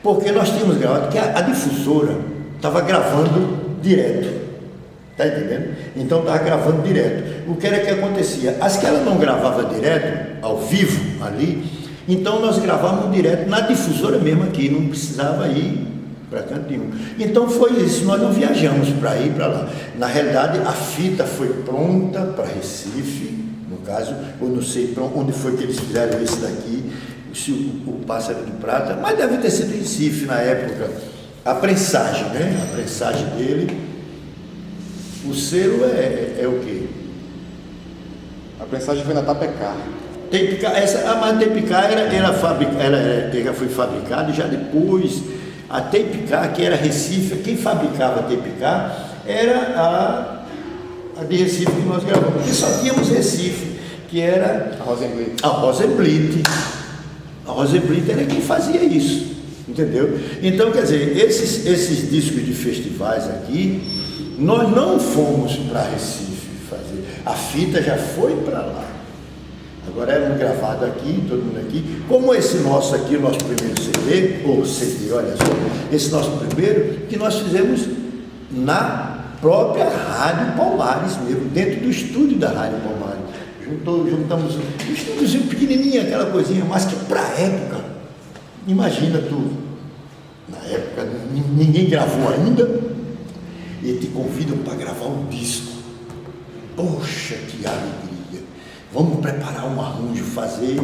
Porque nós tínhamos gravado, que a difusora estava gravando direto, está entendendo? Então estava gravando direto. O que era que acontecia? As que ela não gravava direto, ao vivo ali, então nós gravávamos direto na difusora mesmo aqui, não precisava ir para canto nenhum. Então foi isso, nós não viajamos para ir para lá. Na realidade, a fita foi pronta para Recife, no caso, eu não sei onde foi que eles fizeram esse daqui, o Pássaro de Prata, mas deve ter sido em Recife na época, a prensagem, né? A prensagem dele, o selo é o quê?
A prensagem foi na Tapecá.
A Tapecá ela foi fabricada e já depois, a Tapecá, que era Recife, quem fabricava a Tapecá era a de Recife que nós gravamos, porque só tínhamos Recife, que era a Rosenblit. A Rosenblit era quem fazia isso, entendeu? Então, quer dizer, esses discos de festivais aqui, nós não fomos para Recife fazer, a fita já foi para lá. Agora era um gravado aqui, todo mundo aqui, como esse nosso aqui, o nosso primeiro CD, olha só, esse nosso primeiro, que nós fizemos na própria Rádio Palmares mesmo, dentro do estúdio da Rádio Palmares. Juntamos um estúdiozinho pequenininho, aquela coisinha, mas que para a época, imagina tu, na época ninguém gravou ainda, e te convidam para gravar um disco. Poxa, que alegria! Vamos preparar um arranjo, fazer,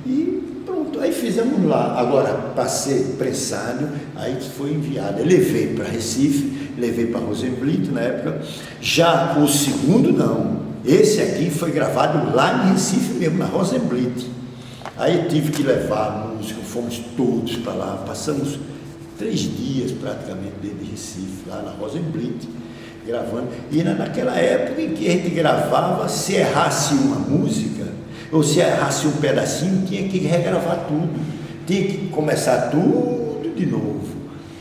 e pronto, aí fizemos lá. Agora, para ser prensado, aí foi enviado. Eu levei para Recife, levei para Rosenblit na época, já o segundo não. Esse aqui foi gravado lá em Recife mesmo, na Rosenblit. Aí tive que levar a música, fomos todos para lá, passamos 3 dias praticamente dentro de Recife, lá na Rosenblit, gravando. E era naquela época em que a gente gravava, se errasse uma música, ou se errasse um pedacinho, tinha que regravar tudo, tinha que começar tudo de novo.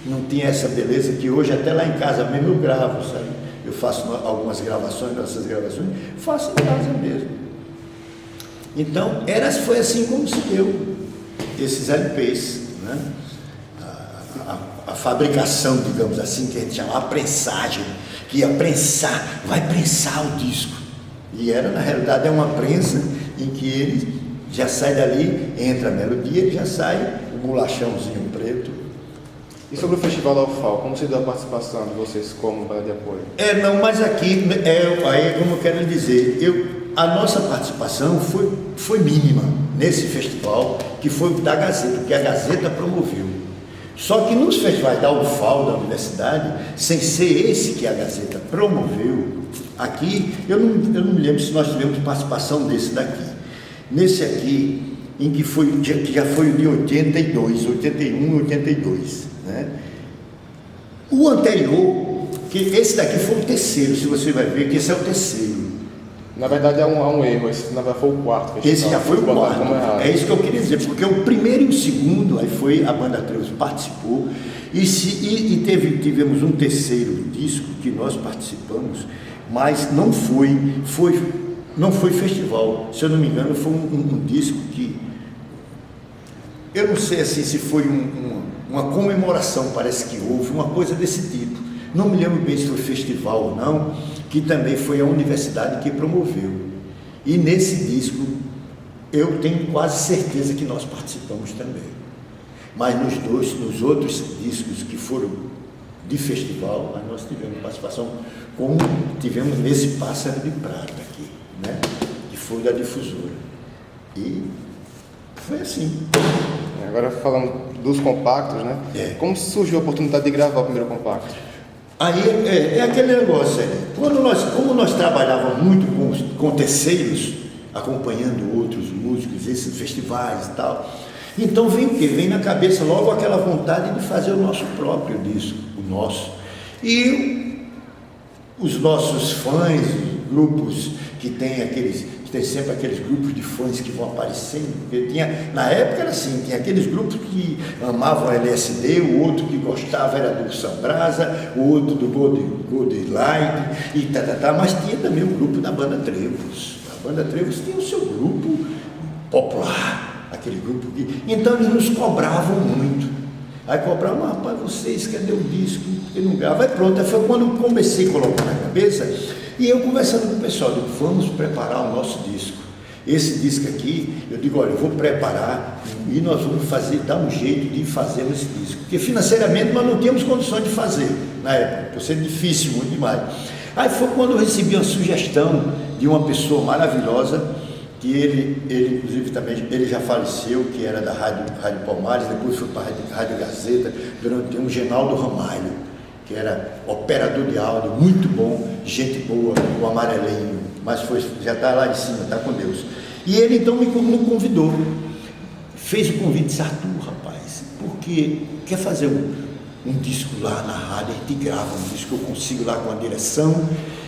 Não tinha essa beleza que hoje até lá em casa mesmo eu gravo, sabe? Eu faço algumas gravações, nossas gravações, faço em casa mesmo. Então, foi assim como se deu esses LPs, né? a fabricação, digamos assim, que a gente chama a prensagem, que ia prensar, vai prensar o disco. E era, na realidade, é uma prensa em que ele já sai dali, entra a melodia, ele já sai o bolachãozinho preto.
E sobre o Festival da UFAL, como se deu a participação de vocês como banda de apoio?
Não, mas aqui, aí como eu quero dizer, a nossa participação foi mínima nesse festival, que foi da Gazeta, que a Gazeta promoveu. Só que nos festivais da UFAL, da universidade, sem ser esse que a Gazeta promoveu, aqui, eu não me lembro se nós tivemos participação desse daqui. Nesse aqui, que já foi o de 82, 81 e 82, né? O anterior, que esse daqui foi o terceiro, se você vai ver que esse é o terceiro.
Na verdade há um erro, esse na verdade foi o quarto festival.
Esse já foi o quarto, é isso que eu queria dizer, porque o primeiro e o segundo, aí foi a banda Treus participou, e tivemos um terceiro disco que nós participamos, mas não foi festival, se eu não me engano foi um disco que, eu não sei assim, se foi uma comemoração, parece que houve, uma coisa desse tipo, não me lembro bem se foi festival ou não, que também foi a universidade que promoveu. E nesse disco, eu tenho quase certeza que nós participamos também. Mas nos outros discos que foram de festival, nós tivemos participação, como tivemos nesse Pássaro de Prata aqui, né? Que foi da Difusora. E foi assim.
Agora falando dos compactos, né? Como surgiu a oportunidade de gravar o primeiro compacto?
Aí é aquele negócio, como nós trabalhávamos muito com terceiros, acompanhando outros músicos, esses festivais e tal, então vem o quê? Vem na cabeça logo aquela vontade de fazer o nosso próprio disco, o nosso. E os nossos fãs, grupos que tem sempre aqueles grupos de fãs que vão aparecendo, porque na época era assim, tinha aqueles grupos que amavam LSD, o outro que gostava era do Sambrasa, o outro do Gold Light, e mas tinha também o grupo da Banda Trevos. A Banda Trevos tinha o seu grupo popular, aquele grupo que... Então eles nos cobravam muito. Aí cobravam, rapaz, vocês, cadê o disco? Porque não grava. Aí pronto, aí foi quando eu comecei a colocar na cabeça. E eu conversando com o pessoal, eu digo, vamos preparar o nosso disco. Esse disco aqui, eu digo, olha, eu vou preparar e nós vamos dar um jeito de fazer esse disco. Porque financeiramente nós não tínhamos condições de fazer na época, por ser difícil, muito demais. Aí foi quando eu recebi uma sugestão de uma pessoa maravilhosa, que ele inclusive também, ele já faleceu, que era da Rádio Palmares, depois foi para a Rádio Gazeta, durante um Genaldo Ramalho, que era operador de áudio, muito bom, gente boa, o amarelinho, mas já está lá em cima, está com Deus. E ele então me convidou, fez o convite, disse, Arthur, rapaz, porque quer fazer um disco lá na rádio, a gente grava um disco, eu consigo lá com a direção,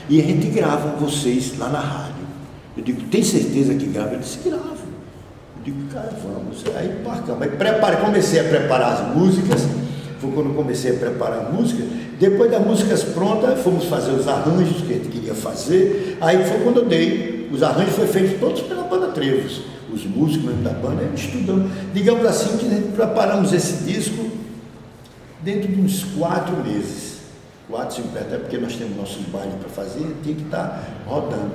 e a gente grava vocês lá na rádio. Eu digo, tem certeza que grava? Ele disse, gravo. Eu digo, cara, vamos. Aí marcamos, aí comecei a preparar as músicas. Foi quando eu comecei a preparar a música. Depois das músicas prontas, fomos fazer os arranjos que a gente queria fazer. Aí foi quando eu dei. Os arranjos foram feitos todos pela Banda Trevos. Os músicos mesmo da banda, estudando. Digamos assim que preparamos esse disco dentro de uns 4 meses. 4, 5 meses, até porque nós temos nossos bailes para fazer, tinha que estar rodando.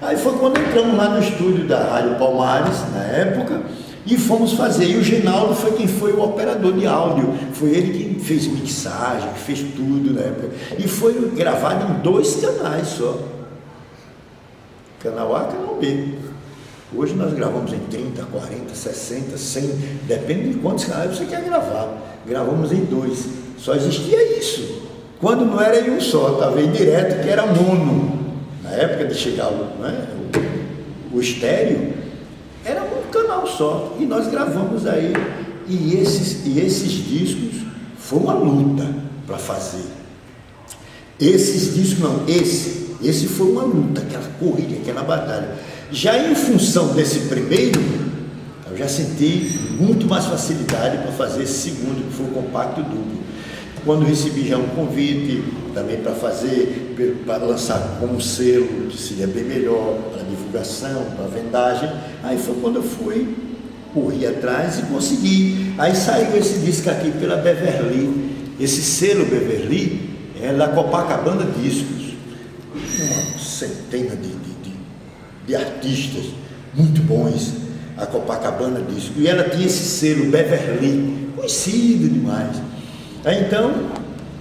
Aí foi quando entramos lá no estúdio da Rádio Palmares, na época, e fomos fazer. E o Genaldo foi quem foi o operador de áudio, foi ele que fez mixagem, que fez tudo na época. E foi gravado em 2 canais só, canal A e canal B. Hoje nós gravamos em 30, 40, 60, 100, depende de quantos canais você quer gravar. Gravamos em 2, só existia isso. Quando não era em um só, estava em direto, que era mono. Na época de chegar o estéreo, era um canal só. E nós gravamos aí. E esses discos foi uma luta para fazer. Esses discos não, esse foi uma luta, aquela corrida, aquela batalha. Já em função desse primeiro, eu já senti muito mais facilidade para fazer esse segundo, que foi o compacto duplo. Quando recebi já um convite também para fazer, para lançar como selo, que seria bem melhor, para divulgação, para vendagem, aí foi quando eu corri atrás e consegui. Aí saiu esse disco aqui pela Beverly, Esse selo Beverly é da Copacabana Discos, uma centena de artistas muito bons, a Copacabana Discos, e ela tinha esse selo Beverly, conhecido demais. Aí então,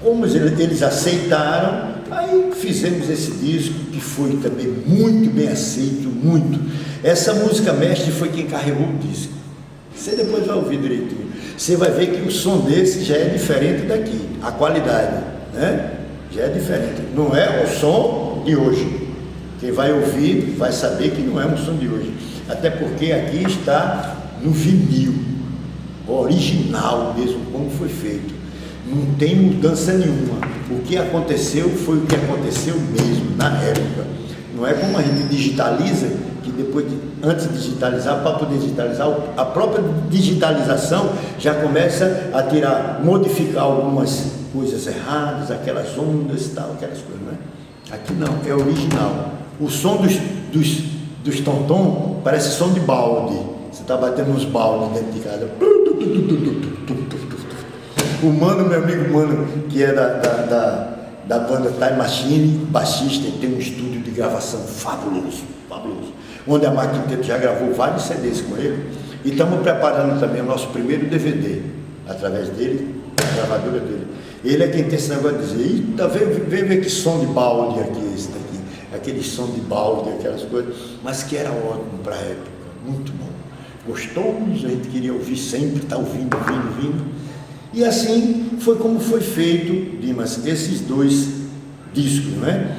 como eles aceitaram, aí fizemos esse disco, que foi também muito bem aceito, muito. Essa música mestre foi quem carregou o disco. Você depois vai ouvir direitinho. Você vai ver que o som desse já é diferente daqui, a qualidade, né? Já é diferente. Não é o som de hoje. Quem vai ouvir vai saber que não é um som de hoje. Até porque aqui está no vinil, original mesmo, como foi feito. Não tem mudança nenhuma. O que aconteceu foi o que aconteceu mesmo, na época. Não é como a gente digitaliza, que depois, antes de digitalizar, para poder digitalizar, a própria digitalização já começa a tirar, modificar algumas coisas erradas, aquelas ondas e tal, aquelas coisas, né? Aqui não, é original. O som dos tom-tom parece som de balde. Você está batendo uns baldes dentro de casa. O Mano, meu amigo Mano, que é da banda Time Machine, baixista, e tem um estúdio de gravação fabuloso, fabuloso, onde a Máquina Tempo já gravou vários CDs com ele, e estamos preparando também o nosso primeiro DVD, através dele, a gravadora dele. Ele é quem tem esse negócio de dizer, eita, vem ver que som de balde aqui, esse daqui, aquele som de balde, aquelas coisas, mas que era ótimo para a época, muito bom. Gostoso, a gente queria ouvir sempre, está ouvindo. E assim foi como foi feito, Dimas, esses dois discos, né?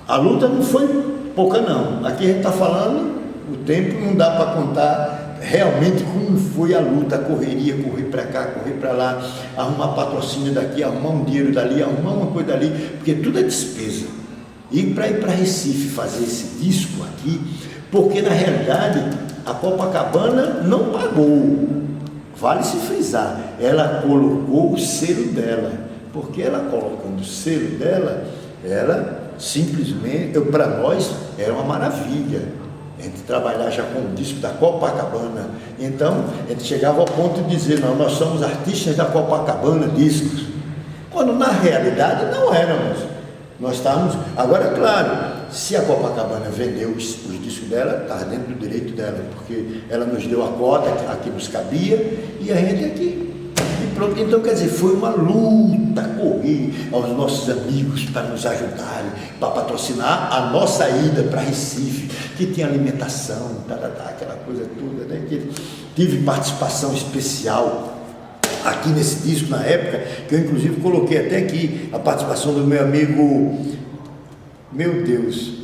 A luta não foi pouca não. Aqui a gente está falando, o tempo não dá para contar realmente como foi a luta, a correria, correr para cá, correr para lá, arrumar patrocínio daqui, arrumar um dinheiro dali, arrumar uma coisa dali, porque tudo é despesa. E para ir para Recife fazer esse disco aqui, porque na realidade a Copacabana não pagou. Vale se frisar, ela colocou o selo dela, porque ela colocando o selo dela, ela simplesmente, para nós, era uma maravilha, a gente trabalhar já com o disco da Copacabana. Então, a gente chegava ao ponto de dizer, não, nós somos artistas da Copacabana Discos, quando na realidade não éramos. Nós estávamos, agora claro, se a Copacabana vendeu os discos dela, está dentro do direito dela, porque ela nos deu a cota que nos cabia, e a gente aqui, e pronto. Então, quer dizer, foi uma luta, correr aos nossos amigos para nos ajudarem, para patrocinar a nossa ida para Recife, que tinha alimentação, aquela coisa toda, né? Que tive participação especial aqui nesse disco na época, que eu inclusive coloquei até aqui a participação do meu amigo, meu Deus,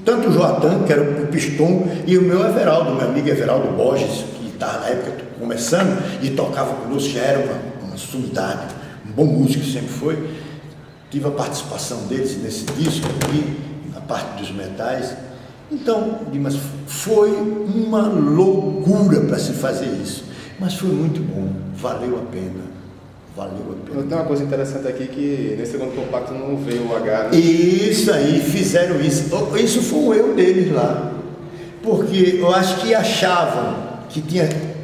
tanto o Joatan, que era o Piston, e o meu Everaldo, meu amigo Everaldo Borges, que estava na época começando e tocava conosco, já era uma sumidade, um bom músico sempre foi. Tive a participação deles nesse disco aqui, na parte dos metais. Então, Dimas, foi uma loucura para se fazer isso. Mas foi muito bom, valeu a pena,
Tem uma coisa interessante aqui, que nesse segundo compacto não veio o H, né?
Isso aí, fizeram isso. Isso foi um erro deles lá, porque eu acho que achavam que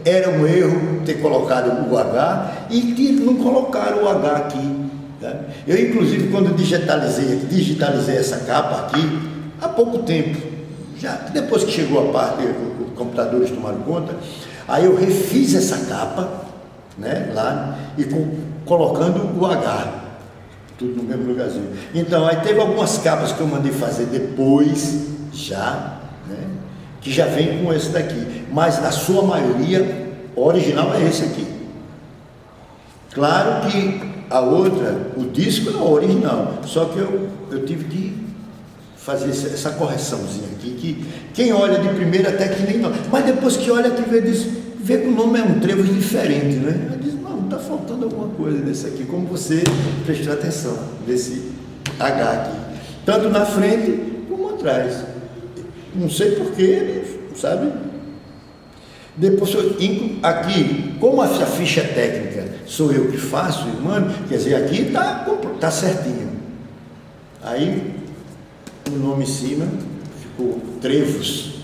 era um erro ter colocado o H e não colocaram o H aqui. Tá? Eu, inclusive, quando digitalizei essa capa aqui, há pouco tempo, já depois que chegou a parte, os computadores tomaram conta. Aí eu refiz essa capa, né, lá, e colocando o H, tudo no mesmo lugarzinho. Então, aí teve algumas capas que eu mandei fazer depois, já, né, que já vem com esse daqui. Mas a sua maioria, o original é esse aqui. Claro que a outra, o disco é o original, só que eu tive que fazer essa correçãozinha aqui, que quem olha de primeira até que nem não, mas depois que olha que vê que o nome é um trevo diferente, né? Aí diz, não, está faltando alguma coisa nesse aqui, como você prestou atenção, desse H aqui, tanto na frente como atrás. Não sei porquê, sabe? Depois, aqui, como a ficha técnica sou eu que faço, mano, quer dizer, aqui está certinho. Aí, o nome em cima ficou Trevos.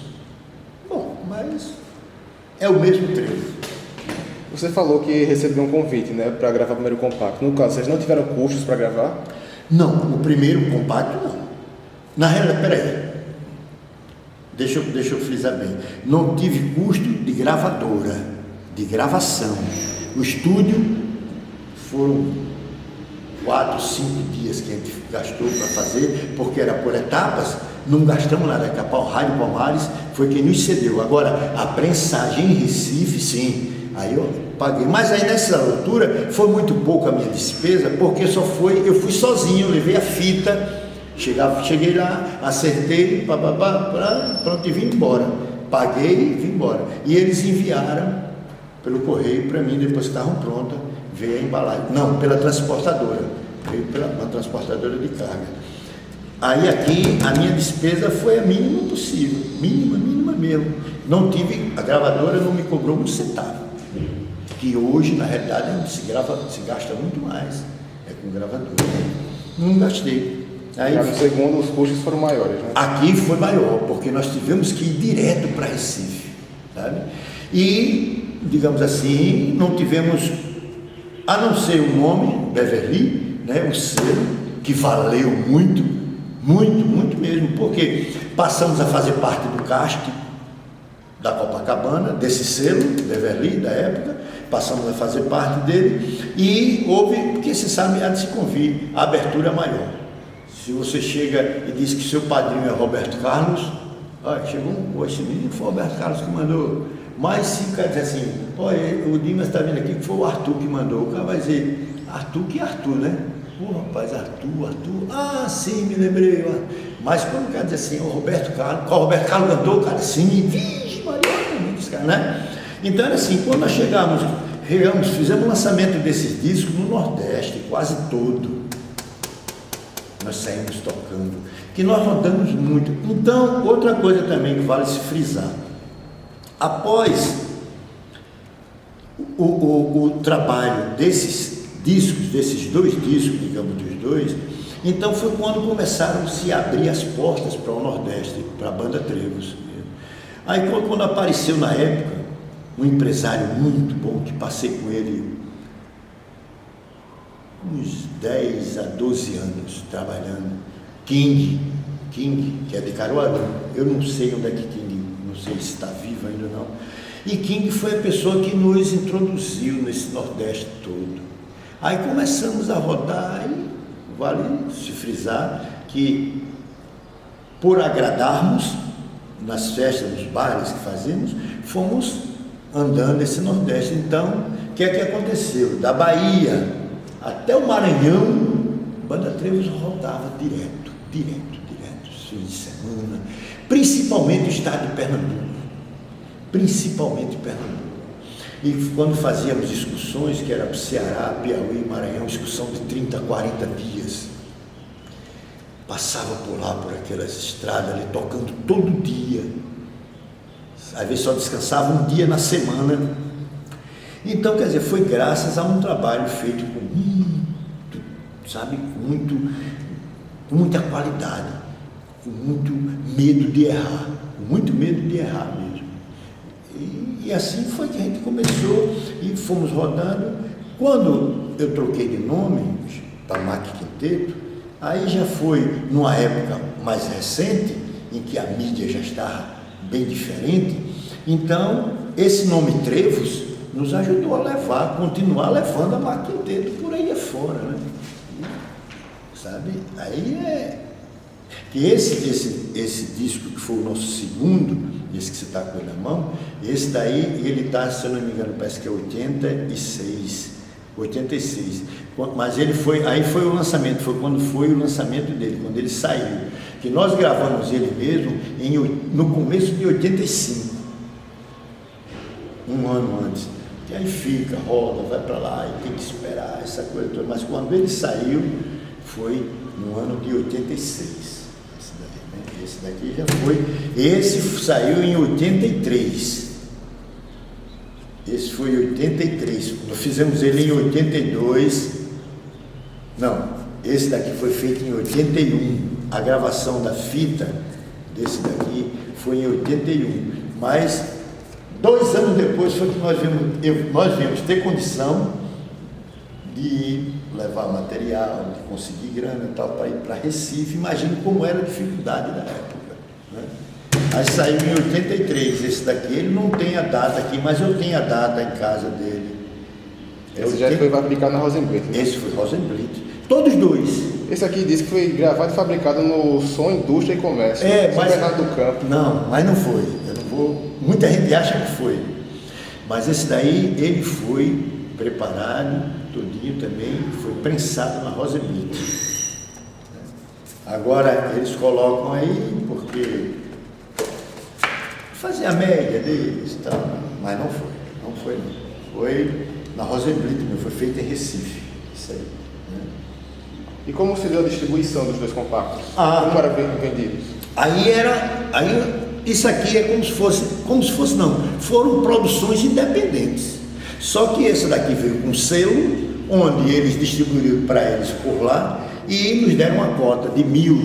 Bom, mas é o mesmo trevo.
Você falou que recebeu um convite, né, para gravar o primeiro compacto. No caso, vocês não tiveram custos para gravar?
Não, o primeiro compacto não. Na realidade, peraí. Deixa eu frisar bem. Não tive custo de gravadora, de gravação. O estúdio foram 4, 5 dias que a gente gastou para fazer, porque era por etapas, não gastamos nada. O Rádio Palmares foi quem nos cedeu. Agora, a prensagem em Recife, sim, aí eu paguei. Mas aí nessa altura foi muito pouco a minha despesa, porque eu fui sozinho, levei a fita, cheguei lá, acertei, pronto, e vim embora. Paguei e vim embora. E eles enviaram pelo correio para mim, depois que estavam prontas, veio a embalagem. Não, pela transportadora. Veio pela uma transportadora de carga. Aí aqui a minha despesa foi a mínima possível. Mínima mesmo. Não tive, a gravadora não me cobrou um centavo. Que hoje, na realidade, se gasta muito mais. É com gravadora. Não gastei. Aí,
no segundo, os custos foram maiores, né?
Aqui foi maior, porque nós tivemos que ir direto para Recife, sabe? E, digamos assim, não tivemos, a não ser o nome, Beverly, né, o selo, que valeu muito mesmo, porque passamos a fazer parte do casting da Copacabana, desse selo, Beverly, da época, passamos a fazer parte dele, e houve, porque você sabe, há de se convir, a abertura maior. Se você chega e diz que seu padrinho é Roberto Carlos, chegou esse menino foi o Roberto Carlos que mandou. Mas se o cara dizer assim, o Dimas está vindo aqui que foi o Arthur que mandou, o cara vai dizer, Arthur, que Arthur, né? Pô, rapaz, Arthur, sim, me lembrei. Mas quando o cara diz assim, o Roberto Carlos, qual o Roberto Carlos cantou, o cara, sim, vixe, Maria, esse cara, né? Então era assim, quando nós chegamos, fizemos o lançamento desses discos no Nordeste, quase todo. Nós saímos tocando, que nós rodamos muito. Então, outra coisa também que vale se frisar, após o trabalho desses discos, desses 2 discos, digamos, dos 2, então foi quando começaram a se abrir as portas para o Nordeste, para a banda Trevos. Aí quando apareceu na época, um empresário muito bom, que passei com ele uns 10 a 12 anos trabalhando, King, que é de Caruaru. Eu não sei onde é que King, não sei se está vivo ainda ou não. E King foi a pessoa que nos introduziu nesse Nordeste todo. Aí começamos a rodar, e vale se frisar que, por agradarmos nas festas, nos bares que fazemos, fomos andando esse Nordeste. Então, o que é que aconteceu? Da Bahia até o Maranhão, Banda Trevos rodava direto, fim de semana, principalmente o estado de Pernambuco, E quando fazíamos excursões, que era para o Ceará, Piauí, Maranhão, excursão de 30, 40 dias, passava por lá, por aquelas estradas ali, tocando todo dia, às vezes só descansava um dia na semana. Então, quer dizer, foi graças a um trabalho feito com muita qualidade, com muito medo de errar, mesmo. E assim foi que a gente começou e fomos rodando. Quando eu troquei de nome para Mac Quinteto, aí já foi numa época mais recente, em que a mídia já estava bem diferente. Então, esse nome Trevos nos ajudou a continuar levando a Mac Quinteto por aí afora, né? Sabe? Aí que esse disco que foi o nosso segundo, esse que você está com ele na mão, esse daí, ele está, se eu não me engano, parece que é 86, mas aí foi o lançamento, foi quando foi o lançamento dele, quando ele saiu, que nós gravamos ele mesmo no começo de 85, um ano antes, que aí fica, roda, vai para lá e tem que esperar essa coisa toda, mas quando ele saiu, foi no ano de 86. Esse daqui já foi. Esse saiu em 83. Esse foi em 83. Nós fizemos ele em 82. Não, esse daqui foi feito em 81. A gravação da fita desse daqui foi em 81. Mas 2 anos depois foi que nós viemos ter condição de levar material, de conseguir grana e tal, para ir para Recife. Imagine como era a dificuldade da época, né? Aí saiu em 83, esse daqui, ele não tem a data aqui, mas eu tenho a data em casa dele.
Esse já foi fabricado na Rosenblit, né?
Esse foi Rosenblit. Todos dois.
Esse aqui diz que foi gravado e fabricado no Som, Indústria e Comércio.
Mas
Bernardo do Campo.
Não, mas não foi. Eu não vou. Muita gente acha que foi. Mas esse daí, ele foi preparado, todinho também, foi prensado na Rosenblit. Agora, eles colocam aí, porque fazer a média deles e tal, mas não foi. Não foi, não. Foi na Rosenblit, foi feito em Recife. Isso aí.
E como se deu a distribuição dos 2 compactos? Como era vendido?
Isso aqui é como se fosse não, foram produções independentes. Só que esse daqui veio com selo, onde eles distribuíram para eles por lá e nos deram uma cota de 1000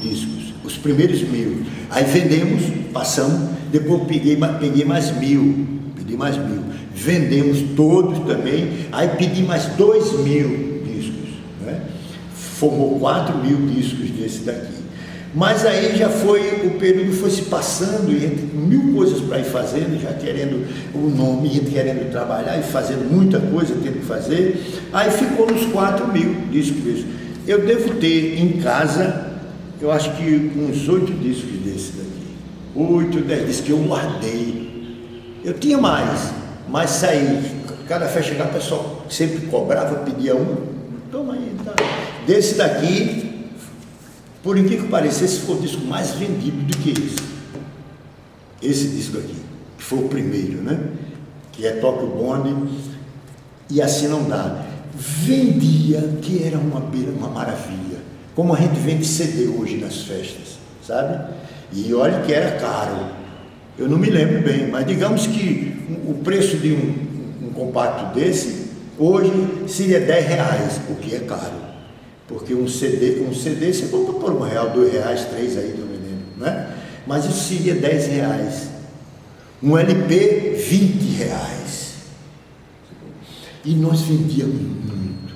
discos, os primeiros 1000. Aí vendemos, passamos, depois peguei mais 1000, vendemos todos também, aí pedi mais 2000 discos, né? Formou 4000 discos desse daqui. Mas aí já foi, o período foi se passando e entre 1000 coisas para ir fazendo, já querendo o nome, gente querendo trabalhar e fazendo muita coisa, tendo que fazer. Aí ficou nos 4000 discos. Eu devo ter em casa, eu acho que uns 8 discos desse daqui. 8, 10 discos que eu guardei. Eu tinha mais, mas saí. Cada festa chegava, o pessoal sempre cobrava, pedia um. Toma aí, tá. Desse daqui, por incrível que pareça, esse foi o disco mais vendido do que esse. Esse disco aqui, que foi o primeiro, né? Que é Toque o Bonde e Assim Não Dá. Vendia, que era uma maravilha. Como a gente vende CD hoje nas festas, sabe? E olha que era caro. Eu não me lembro bem, mas digamos que o preço de um compacto desse, hoje seria R$10, o que é caro. Porque um CD você compra por R$1, R$2, R$3 aí, não me lembro, né? Mas isso seria R$10. Um LP, R$20. E nós vendíamos muito.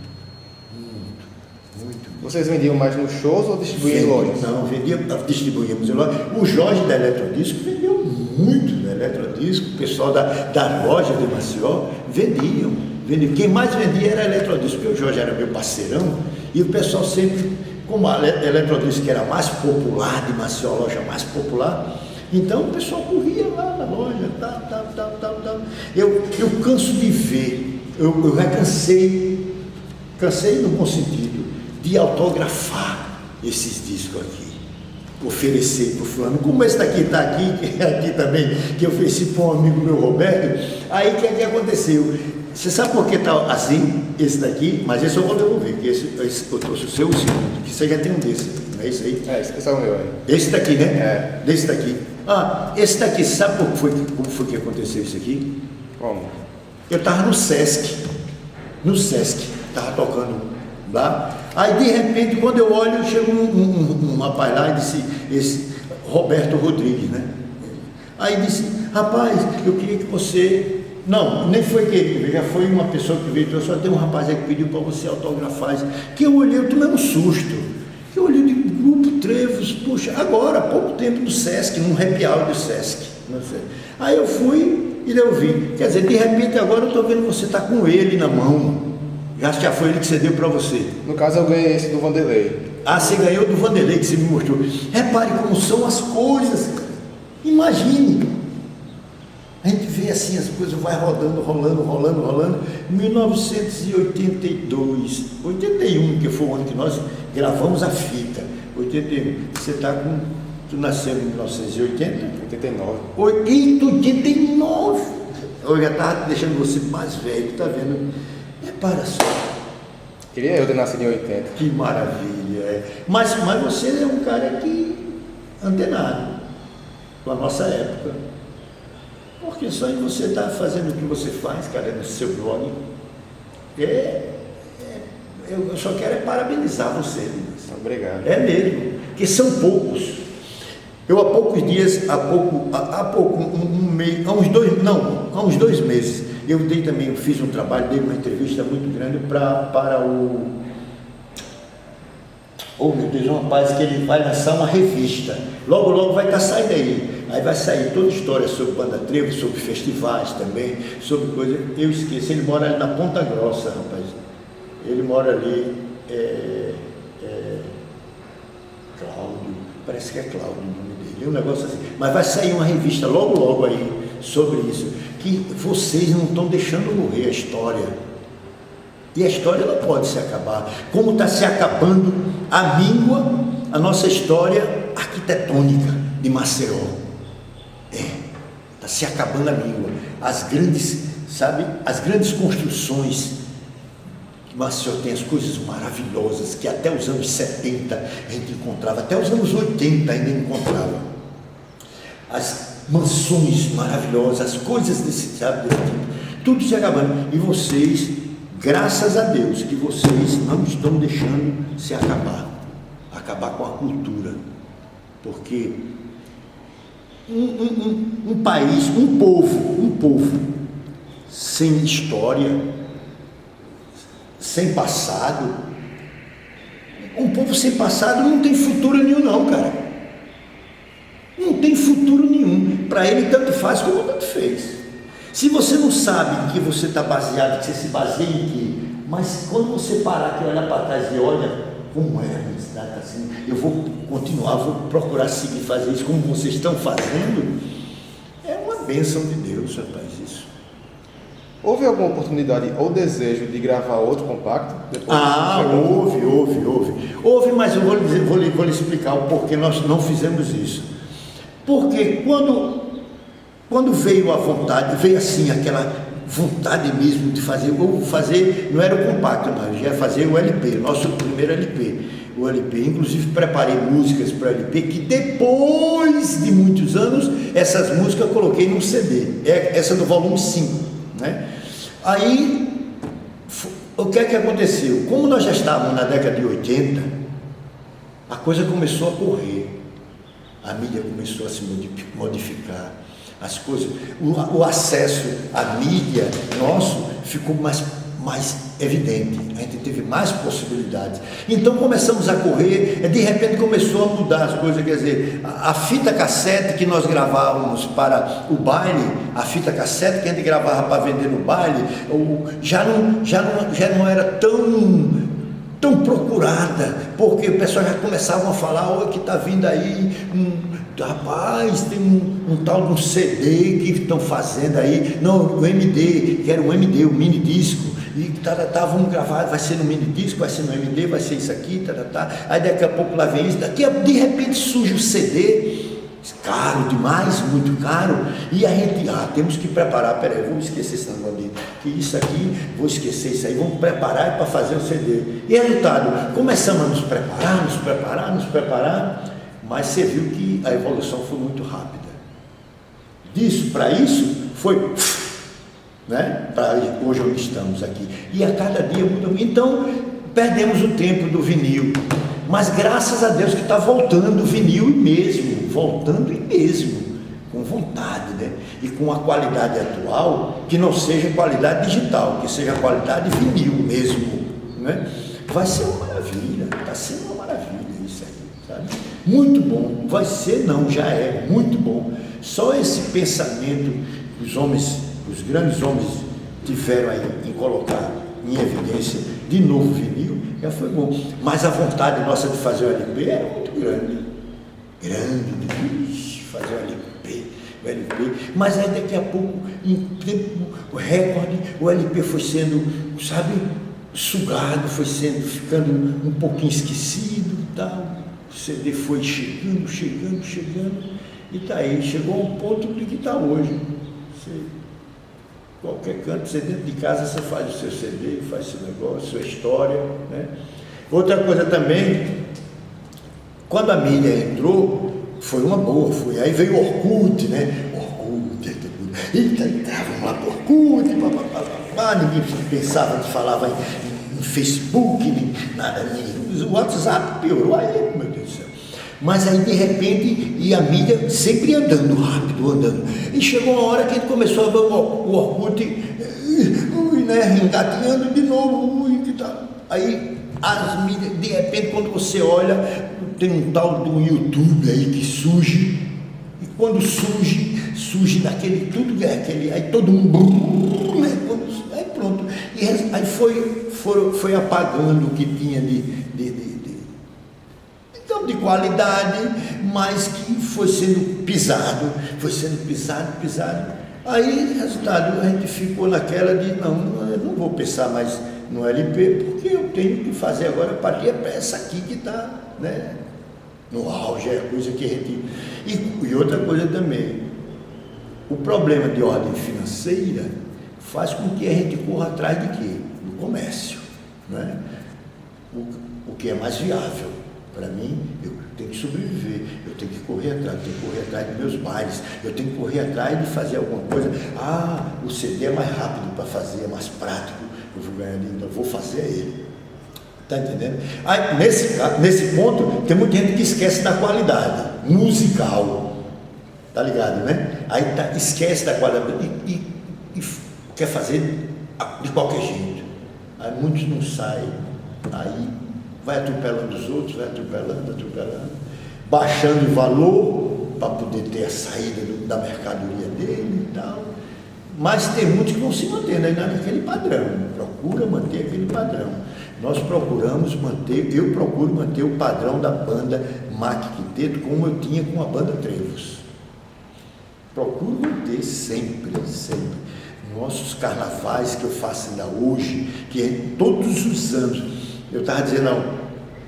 Vocês vendiam mais nos shows ou distribuíam em lojas?
Não, distribuíamos em lojas. O Jorge da Eletrodisco vendeu muito da Eletrodisco, o pessoal da loja de Maceió vendiam. Quem mais vendia era a Eletrodisco, porque o Jorge era meu parceirão, e o pessoal sempre, como a Eletrodisco era mais popular de Maceió, a loja mais popular, então o pessoal corria lá na loja, Eu canso de ver, eu já cansei no bom sentido, de autografar esses discos aqui, oferecer para o fulano, como esse daqui está aqui também, que eu ofereci para um amigo meu, Roberto. Aí o que aconteceu? Você sabe por que está assim, esse daqui? Mas esse eu vou devolver, que esse eu trouxe o segundo, que você já tem um desse, não é isso aí?
Esse é o meu aí.
Esse daqui, né? Desse daqui. Esse daqui, sabe como foi que aconteceu isso aqui?
Como?
Eu estava no Sesc, estava tocando lá, aí de repente, quando eu olho, chega um rapaz lá e disse, esse Roberto Rodrigues, né? Aí disse, rapaz, eu queria que você... Não, nem foi querido, já foi uma pessoa que veio, só tem um rapaz aí que pediu para você autografar, que eu olhei, eu tomei um susto, eu olhei de Grupo Trevos, puxa, agora, há pouco tempo no Sesc, num happy hour do Sesc, não sei. Aí eu fui e eu vi, quer dizer, de repente agora eu estou vendo que você está com ele na mão, já foi ele que você deu para você.
No caso eu ganhei esse do Vanderlei.
Você ganhou do Vanderlei que você me mostrou. Repare como são as coisas, imagine. A gente vê assim, as coisas vai rolando. 1982, 81, que foi o ano que nós gravamos a fita. 81. Você está com... Tu nasceu em 1980?
89.
89! Eu já estava deixando você mais velho, tá vendo? Repara só.
Queria eu ter nascido em 80.
Que maravilha, Mas você é um cara que antenado com a nossa época. Porque só em você estar fazendo o que você faz, cara, no seu blog, eu só quero parabenizar você, Luiz.
Obrigado.
É mesmo, porque são poucos. Eu há poucos dias, há uns 2 meses, eu dei também, eu fiz um trabalho, dei uma entrevista muito grande para o... Oh meu Deus, um rapaz que ele vai lançar uma revista, logo vai estar saindo aí vai sair toda a história sobre Banda Trevo, sobre festivais também, sobre coisa, eu esqueci, ele mora ali na Ponta Grossa, rapaz, ele mora ali, Cláudio, parece que é Cláudio o nome dele, um negócio assim, mas vai sair uma revista logo aí sobre isso, que vocês não estão deixando morrer a história. E a história não pode se acabar, como está se acabando a míngua, a nossa história arquitetônica de Maceió. Está se acabando a míngua. As grandes construções que Maceió tem, as coisas maravilhosas, que até os anos 70 a gente encontrava, até os anos 80 ainda encontrava. As mansões maravilosas, as coisas desse tipo, tudo se acabando. E vocês, graças a Deus, que vocês não estão deixando se acabar com a cultura, porque um país, um povo sem história, sem passado, um povo sem passado não tem futuro nenhum não, cara, não tem futuro nenhum, para ele tanto faz como tanto fez. Se você não sabe em que você está baseado, que você se baseia em quê, mas quando você parar aqui, olhar para trás e olha como era a minha cidade assim, eu vou continuar, vou procurar seguir fazer isso como vocês estão fazendo, é uma bênção de Deus, rapaz, isso.
Houve alguma oportunidade ou desejo de gravar outro compacto?
Houve, mas eu vou lhe explicar o porquê nós não fizemos isso. Porque quando veio a vontade, veio assim aquela vontade mesmo de fazer, não era o compacto, não, já ia fazer o LP, nosso primeiro LP, o LP, inclusive preparei músicas para o LP, que depois de muitos anos, essas músicas eu coloquei num CD, essa do volume 5, né? Aí, o que é que aconteceu? Como nós já estávamos na década de 80, a coisa começou a correr, a mídia começou a se modificar, as coisas, o acesso à mídia nosso ficou mais evidente, a gente teve mais possibilidades, então começamos a correr, de repente começou a mudar as coisas, quer dizer, a fita cassete que nós gravávamos para o baile, a fita cassete que a gente gravava para vender no baile, já não era tão procurada, porque o pessoal já começava a falar, que está vindo aí, rapaz, tem um tal de um CD que estão fazendo aí, não, o MD, que era o MD, o mini disco, e vamos gravar, vai ser no mini disco, vai ser no MD, vai ser isso aqui, aí daqui a pouco lá vem isso, de repente surge o CD, caro demais, muito caro, e a gente, temos que preparar, peraí, vamos esquecer esse negócio que isso aqui, vou esquecer isso aí, vamos preparar para fazer o CD, e resultado, começamos a nos preparar, mas você viu que a evolução foi muito rápida, disso para isso, foi, né, para hoje onde estamos aqui, e a cada dia muda, então perdemos o tempo do vinil, mas graças a Deus que está voltando o vinil mesmo, com vontade, né? E com a qualidade atual, que não seja qualidade digital, que seja qualidade vinil mesmo, né? Vai ser uma maravilha, está sendo uma maravilha isso aí, sabe? Muito bom, vai ser não, já é muito bom. Só esse pensamento que os grandes homens tiveram aí em colocar em evidência de novo vinil, já foi bom, mas a vontade nossa de fazer o LP era muito grande, fazer o LP, mas aí daqui a pouco, em tempo recorde, o LP foi sendo, sugado, ficando um pouquinho esquecido e tal, o CD foi chegando, e tá aí, chegou ao ponto de que está hoje. Qualquer canto, você dentro de casa, você faz o seu CD, faz seu negócio, sua história, né? Outra coisa também, quando a mídia entrou, foi uma boa, aí veio o Orkut, né? Entravam lá pro Orkut, ninguém pensava, falava em Facebook, nada, o WhatsApp piorou, aí, meu Deus do céu. Mas aí de repente, e a mídia sempre andando rápido, andando. E chegou uma hora que a gente começou a ver o Orkut, né, engatinhando de novo, que tal. Aí as mídias, de repente, quando você olha, tem um tal do YouTube aí que surge, e quando surge daquele, tudo é aquele, aí todo mundo, né, aí pronto. E aí foi apagando o que tinha de qualidade, mas que foi sendo pisado. Aí, resultado, a gente ficou naquela de, não, eu não vou pensar mais no LP, porque eu tenho que fazer agora, a partir é essa aqui que está, né, no auge, é a coisa que a gente... E outra coisa também, o problema de ordem financeira faz com que a gente corra atrás de quê? Do comércio, né? O que é mais viável. Para mim, eu tenho que sobreviver, eu tenho que correr atrás dos meus bailes, eu tenho que correr atrás de fazer alguma coisa. O CD é mais rápido para fazer, é mais prático, eu vou ganhar dinheiro, então eu vou fazer ele. Está entendendo? Aí, nesse ponto, tem muita gente que esquece da qualidade musical, tá ligado, né? Aí esquece da qualidade e quer fazer de qualquer jeito. Aí muitos não saem, aí vai atropelando os outros, vai atropelando, baixando o valor para poder ter a saída da mercadoria dele e tal. Mas tem muitos que vão se mantendo ainda naquele padrão, procura manter aquele padrão. Eu procuro manter o padrão da banda Mac Quinteto como eu tinha com a banda Trevos. Procuro manter sempre. Nossos carnavais que eu faço ainda hoje, que é todos os anos. Eu estava dizendo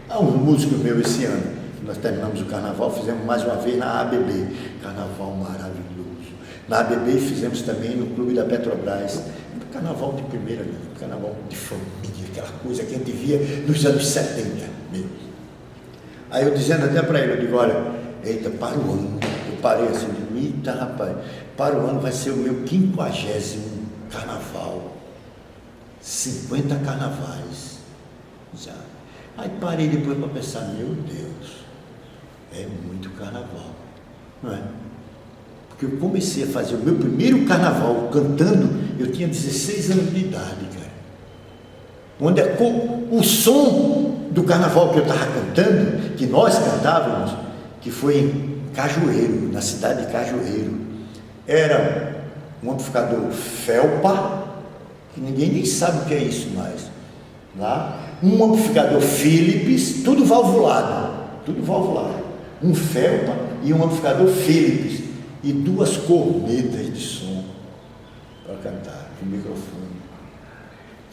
a um músico meu esse ano, nós terminamos o carnaval, fizemos mais uma vez na ABB, carnaval maravilhoso. Na ABB fizemos também no Clube da Petrobras, carnaval de primeira linha, carnaval de família, aquela coisa que a gente via nos anos 70 mesmo. Aí eu dizendo até para ele, eu digo, olha, eita, para o ano, eu parei assim, eita rapaz, para o ano vai ser o meu 50º carnaval, 50 carnavais. Já. Aí parei depois para pensar, meu Deus, é muito carnaval, não é? Porque eu comecei a fazer o meu primeiro carnaval cantando, eu tinha 16 anos de idade, cara. Onde o som do carnaval que eu estava cantando, que nós cantávamos, que foi em Cajueiro, na cidade de Cajueiro, era um amplificador Felpa, que ninguém nem sabe o que é isso mais, lá. Um amplificador Philips, tudo valvulado, um Felpa e um amplificador Philips, e 2 cornetas de som para cantar, com microfone.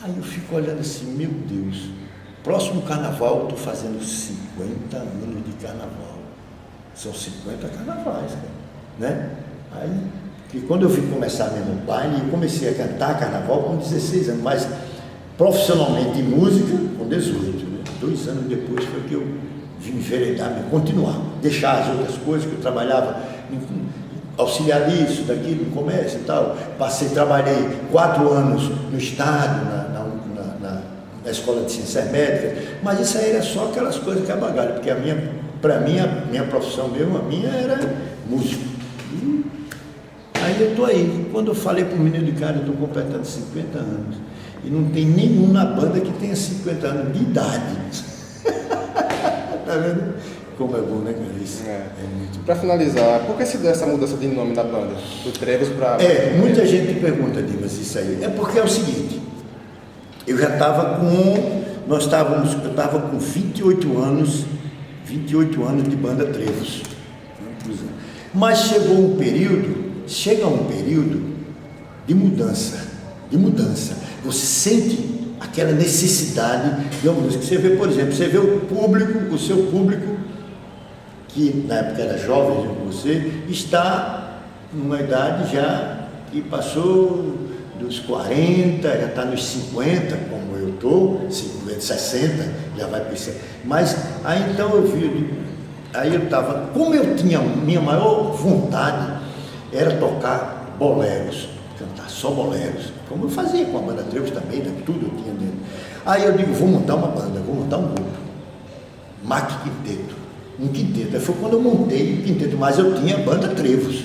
Aí eu fico olhando assim, meu Deus, próximo carnaval eu estou fazendo 50 anos de carnaval, são 50 carnavais, né? Aí, que quando eu vim começar mesmo o baile, eu comecei a cantar carnaval com 16 anos, mas profissionalmente em música com 18, né? 2 anos depois foi que eu vim enveredar, continuar, deixar as outras coisas que eu trabalhava, auxiliar disso, daquilo, no comércio e tal. Trabalhei 4 anos no estado, na escola de ciências médicas, mas isso aí era só aquelas coisas que abagalham, porque para mim, a minha profissão mesmo, a minha era músico. Aí eu estou aí, quando eu falei para o menino de cara, eu estou completando 50 anos. E não tem nenhum na banda que tenha 50 anos de idade. Tá vendo? Como é bom, né, cara? Isso é muito.
Para finalizar, por que se deu essa mudança de nome da banda? Do Trevos para...
muita gente me pergunta, Dimas, isso aí. É porque é o seguinte, eu já estava eu estava com 28 anos de banda Trevos. Mas chega um período de mudança. Você sente aquela necessidade de uma música. Você vê, por exemplo, o seu público, que na época era jovem como você, está numa idade já que passou dos 40, já está nos 50, como eu estou, 50, 60, já vai pensar. Mas aí então como eu tinha, minha maior vontade era tocar boleros, cantar só boleros, como eu fazia com a banda Trevos também, né? Tudo eu tinha dentro. Aí eu digo, vou montar uma banda, vou montar um grupo, Mac Quinteto. um quinteto. Aí foi quando eu montei o quinteto, mas eu tinha a banda Trevos,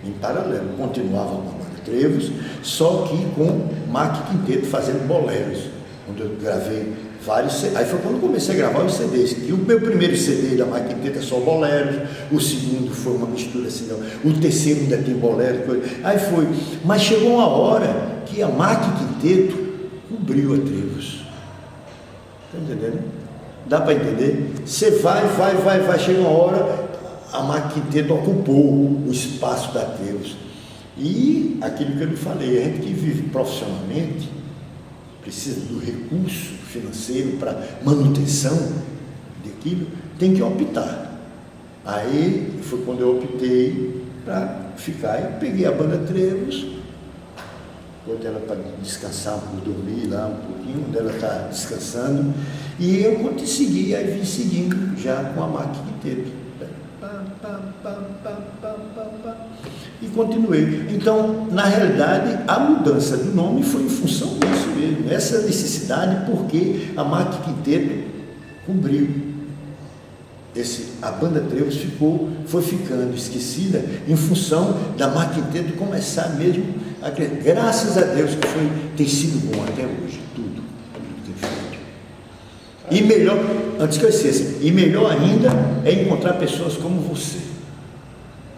em paralelo. Eu continuava com a banda Trevos, só que com Mac Quinteto fazendo boleros, onde eu gravei vários CDs. Aí foi quando eu comecei a gravar os CDs, que o meu primeiro CD da Mac Quinteto é só boleros, o segundo foi uma mistura assim, o terceiro ainda tem bolero, coisa. Aí foi, mas chegou uma hora que a Mac Quinteto cobriu a Trevos. Está entendendo? Dá para entender? Você vai, chega uma hora, a Mac Quinteto ocupou o espaço da Trevos. E aquilo que eu lhe falei, a gente que vive profissionalmente, precisa do recurso financeiro para manutenção daquilo, tem que optar. Aí foi quando eu optei para ficar, e peguei a banda Trevos, botei ela para descansar, para dormir lá um pouquinho, onde ela está descansando, e eu consegui, aí vim seguindo já com a Mac Quinteto. E continuei. Então, na realidade, a mudança do nome foi em função disso mesmo, essa necessidade, porque a Mac Quinteto cobriu. A banda Trevos foi ficando esquecida em função da Mac Quinteto começar mesmo a crescer. Graças a Deus que tem sido bom até hoje, tudo que tem feito. E melhor, antes que eu esqueça, e melhor ainda é encontrar pessoas como você.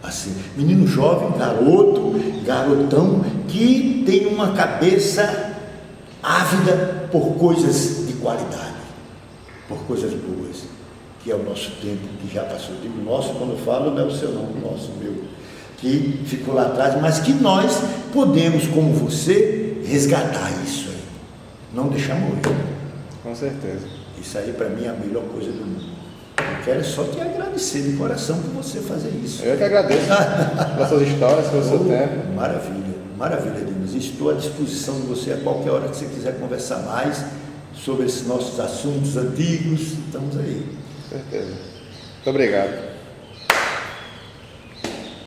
Assim, menino jovem, garotão, que tem uma cabeça ávida por coisas de qualidade, por coisas boas, que é o nosso tempo, que já passou. Digo nosso, quando eu falo, não é o seu nome, o nosso, meu, que ficou lá atrás, mas que nós podemos, como você, resgatar isso aí, não deixar morrer.
Com certeza.
Isso aí, para mim, é a melhor coisa do mundo. Eu quero só te agradecer de coração por você fazer isso.
Eu que agradeço pelas suas histórias, pelo seu tempo.
Maravilha, maravilha, Dimas. Estou à disposição de você a qualquer hora que você quiser conversar mais sobre esses nossos assuntos antigos. Estamos aí.
Com certeza. Muito obrigado.